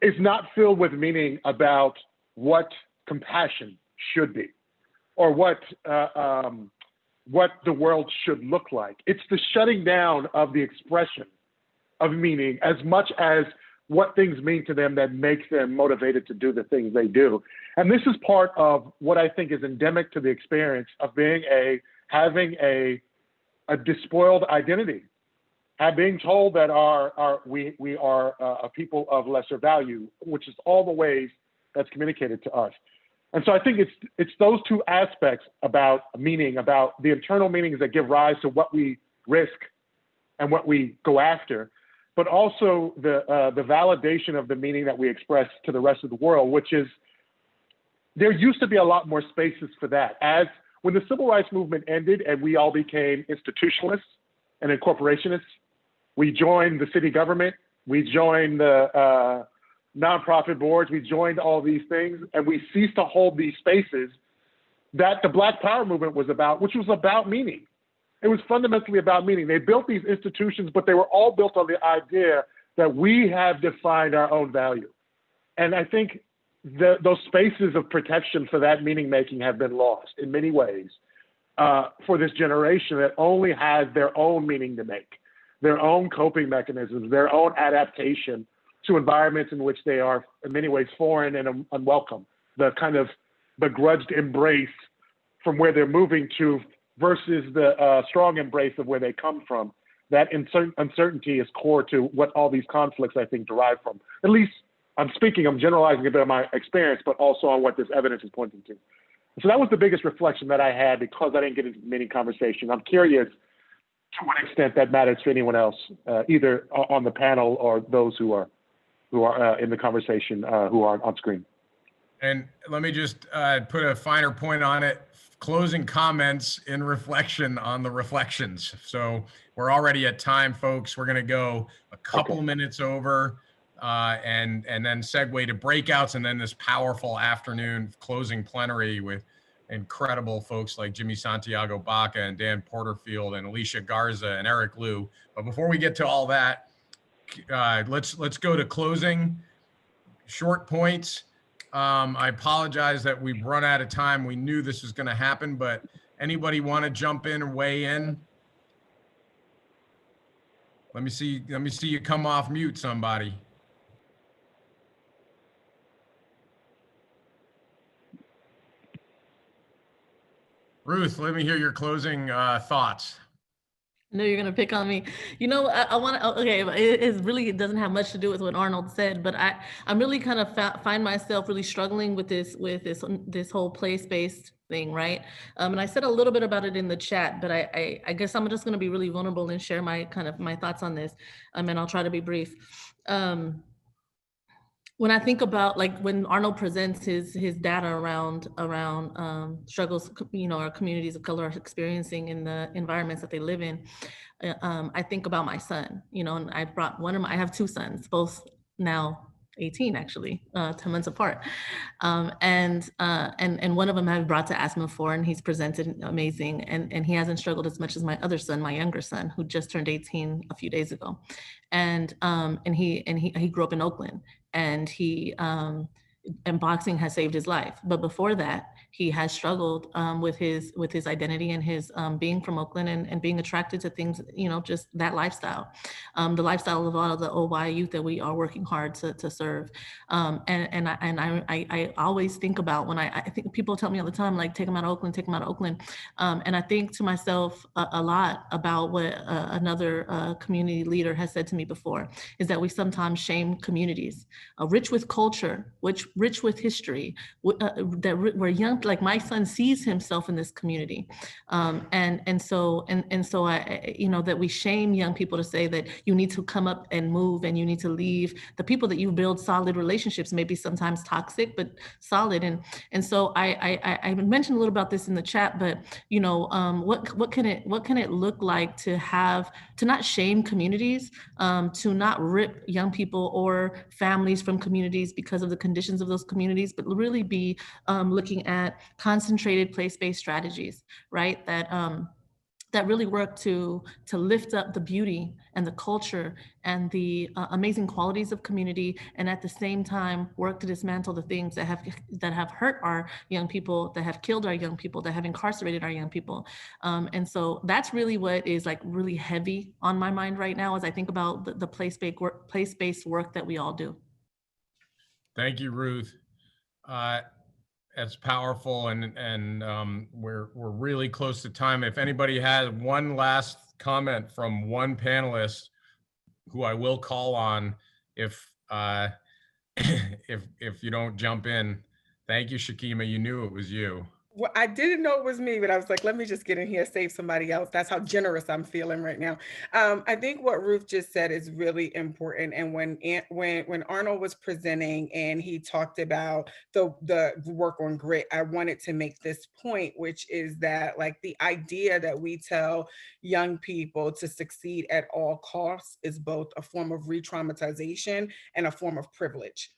is not filled with meaning about what compassion should be or what the world should look like. It's the shutting down of the expression of meaning as much as what things mean to them that makes them motivated to do the things they do. And this is part of what I think is endemic to the experience of having a despoiled identity, being told that we are a people of lesser value, which is all the ways that's communicated to us. And so I think it's those two aspects about meaning, about the internal meanings that give rise to what we risk and what we go after, but also the validation of the meaning that we express to the rest of the world, which is, there used to be a lot more spaces for that. When the civil rights movement ended and we all became institutionalists and incorporationists, we joined the city government, we joined the nonprofit boards, we joined all these things, and we ceased to hold these spaces that the Black Power movement was about, which was about meaning. It was fundamentally about meaning. They built these institutions, but they were all built on the idea that we have defined our own value. And I think those spaces of protection for that meaning making have been lost in many ways for this generation that only has their own meaning to make, their own coping mechanisms, their own adaptation to environments in which they are in many ways foreign and unwelcome, the kind of begrudged embrace from where they're moving to versus the strong embrace of where they come from. That uncertainty is core to what all these conflicts, I think, derive from. At least I'm generalizing a bit of my experience, but also on what this evidence is pointing to. So that was the biggest reflection that I had because I didn't get into many conversations. I'm curious to what extent that matters to anyone else, either on the panel or those who are in the conversation who are on screen. And let me just put a finer point on it. Closing comments in reflection on the reflections. So we're already at time, folks. We're going to go a couple minutes over and then segue to breakouts, and then this powerful afternoon closing plenary with incredible folks like Jimmy Santiago Baca and Dan Porterfield and Alicia Garza and Eric Liu. But before we get to all that, let's go to closing. Short points. I apologize that we've run out of time. We knew this was going to happen, but anybody want to jump in or weigh in? Let me see you come off mute, somebody. Ruth, let me hear your closing thoughts. I know you're gonna pick on me. You know, I want to. Okay, it really doesn't have much to do with what Arnold said, but I'm really kind of find myself really struggling with this whole place-based thing, right? And I said a little bit about it in the chat, but I guess I'm just going to be really vulnerable and share my thoughts on this, and I'll try to be brief. When I think about like when Arnold presents his data around struggles, you know, our communities of color are experiencing in the environments that they live in, I think about my son, you know, and I brought I have two sons, both now 18 actually, 10 months apart. And one of them I've brought to Aspen before, and he's presented amazing. And he hasn't struggled as much as my other son, my younger son, who just turned 18 a few days ago. And he grew up in Oakland, and and boxing has saved his life. But before that, he has struggled with his identity and his being from Oakland and being attracted to things, you know, just that lifestyle, the lifestyle of a lot of the OY youth that we are working hard to serve. I always think about when I think people tell me all the time, like, take them out of Oakland, take them out of Oakland. And I think to myself a lot about what another community leader has said to me before, is that we sometimes shame communities, rich with culture, rich with history, where young, like my son sees himself in this community. And so I, you know, that we shame young people to say that you need to come up and move and you need to leave the people that you build solid relationships, maybe sometimes toxic, but solid. And so I mentioned a little about this in the chat, but you know, what can it look like to not shame communities, to not rip young people or families from communities because of the conditions of those communities, but really be looking at concentrated place-based strategies, right? That really work to lift up the beauty and the culture and the amazing qualities of community, and at the same time work to dismantle the things that have hurt our young people, that have killed our young people, that have incarcerated our young people. And so that's really what is like really heavy on my mind right now as I think about the place-based work that we all do. Thank you, Ruth. That's powerful, and we're really close to time. If anybody has one last comment from one panelist, who I will call on if if you don't jump in. Thank you, Chekemma. You knew it was you. Well, I didn't know it was me, but I was like, let me just get in here, save somebody else. That's how generous I'm feeling right now. I think what Ruth just said is really important. And when Arnold was presenting and he talked about the work on grit, I wanted to make this point, which is that like the idea that we tell young people to succeed at all costs is both a form of re-traumatization and a form of privilege.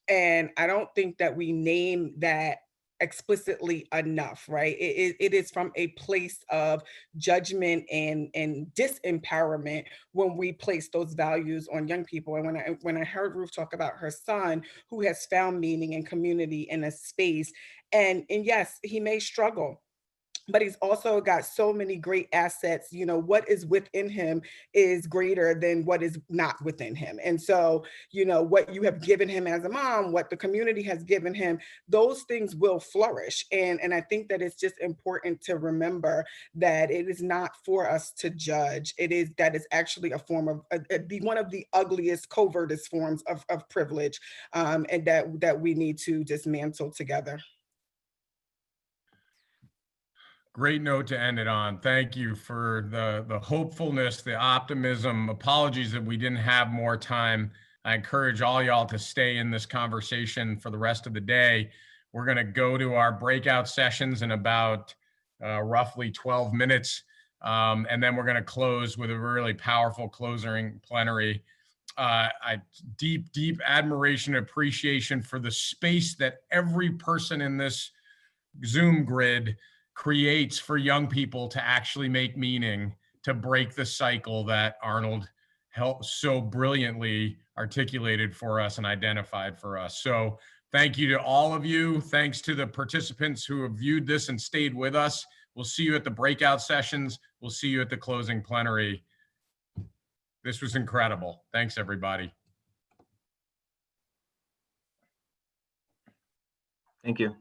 And I don't think that we name that explicitly enough, right? It is from a place of judgment and disempowerment when we place those values on young people. And when I heard Ruth talk about her son who has found meaning and community in a space, and yes, he may struggle, but he's also got so many great assets. You know, what is within him is greater than what is not within him. And so, you know, what you have given him as a mom, what the community has given him, those things will flourish. And I think that it's just important to remember that it is not for us to judge. That is actually a form of one of the ugliest, covertest forms of privilege, and that we need to dismantle together. Great note to end it on. Thank you for the hopefulness, the optimism. Apologies that we didn't have more time. I encourage all y'all to stay in this conversation for the rest of the day. We're going to go to our breakout sessions in about roughly 12 minutes. And then we're going to close with a really powerful closing plenary. Deep admiration and appreciation for the space that every person in this Zoom grid creates for young people to actually make meaning, to break the cycle that Arnold helped so brilliantly articulated for us and identified for us. So thank you to all of you. Thanks to the participants who have viewed this and stayed with us. We'll see you at the breakout sessions. We'll see you at the closing plenary. This was incredible. Thanks, everybody. Thank you.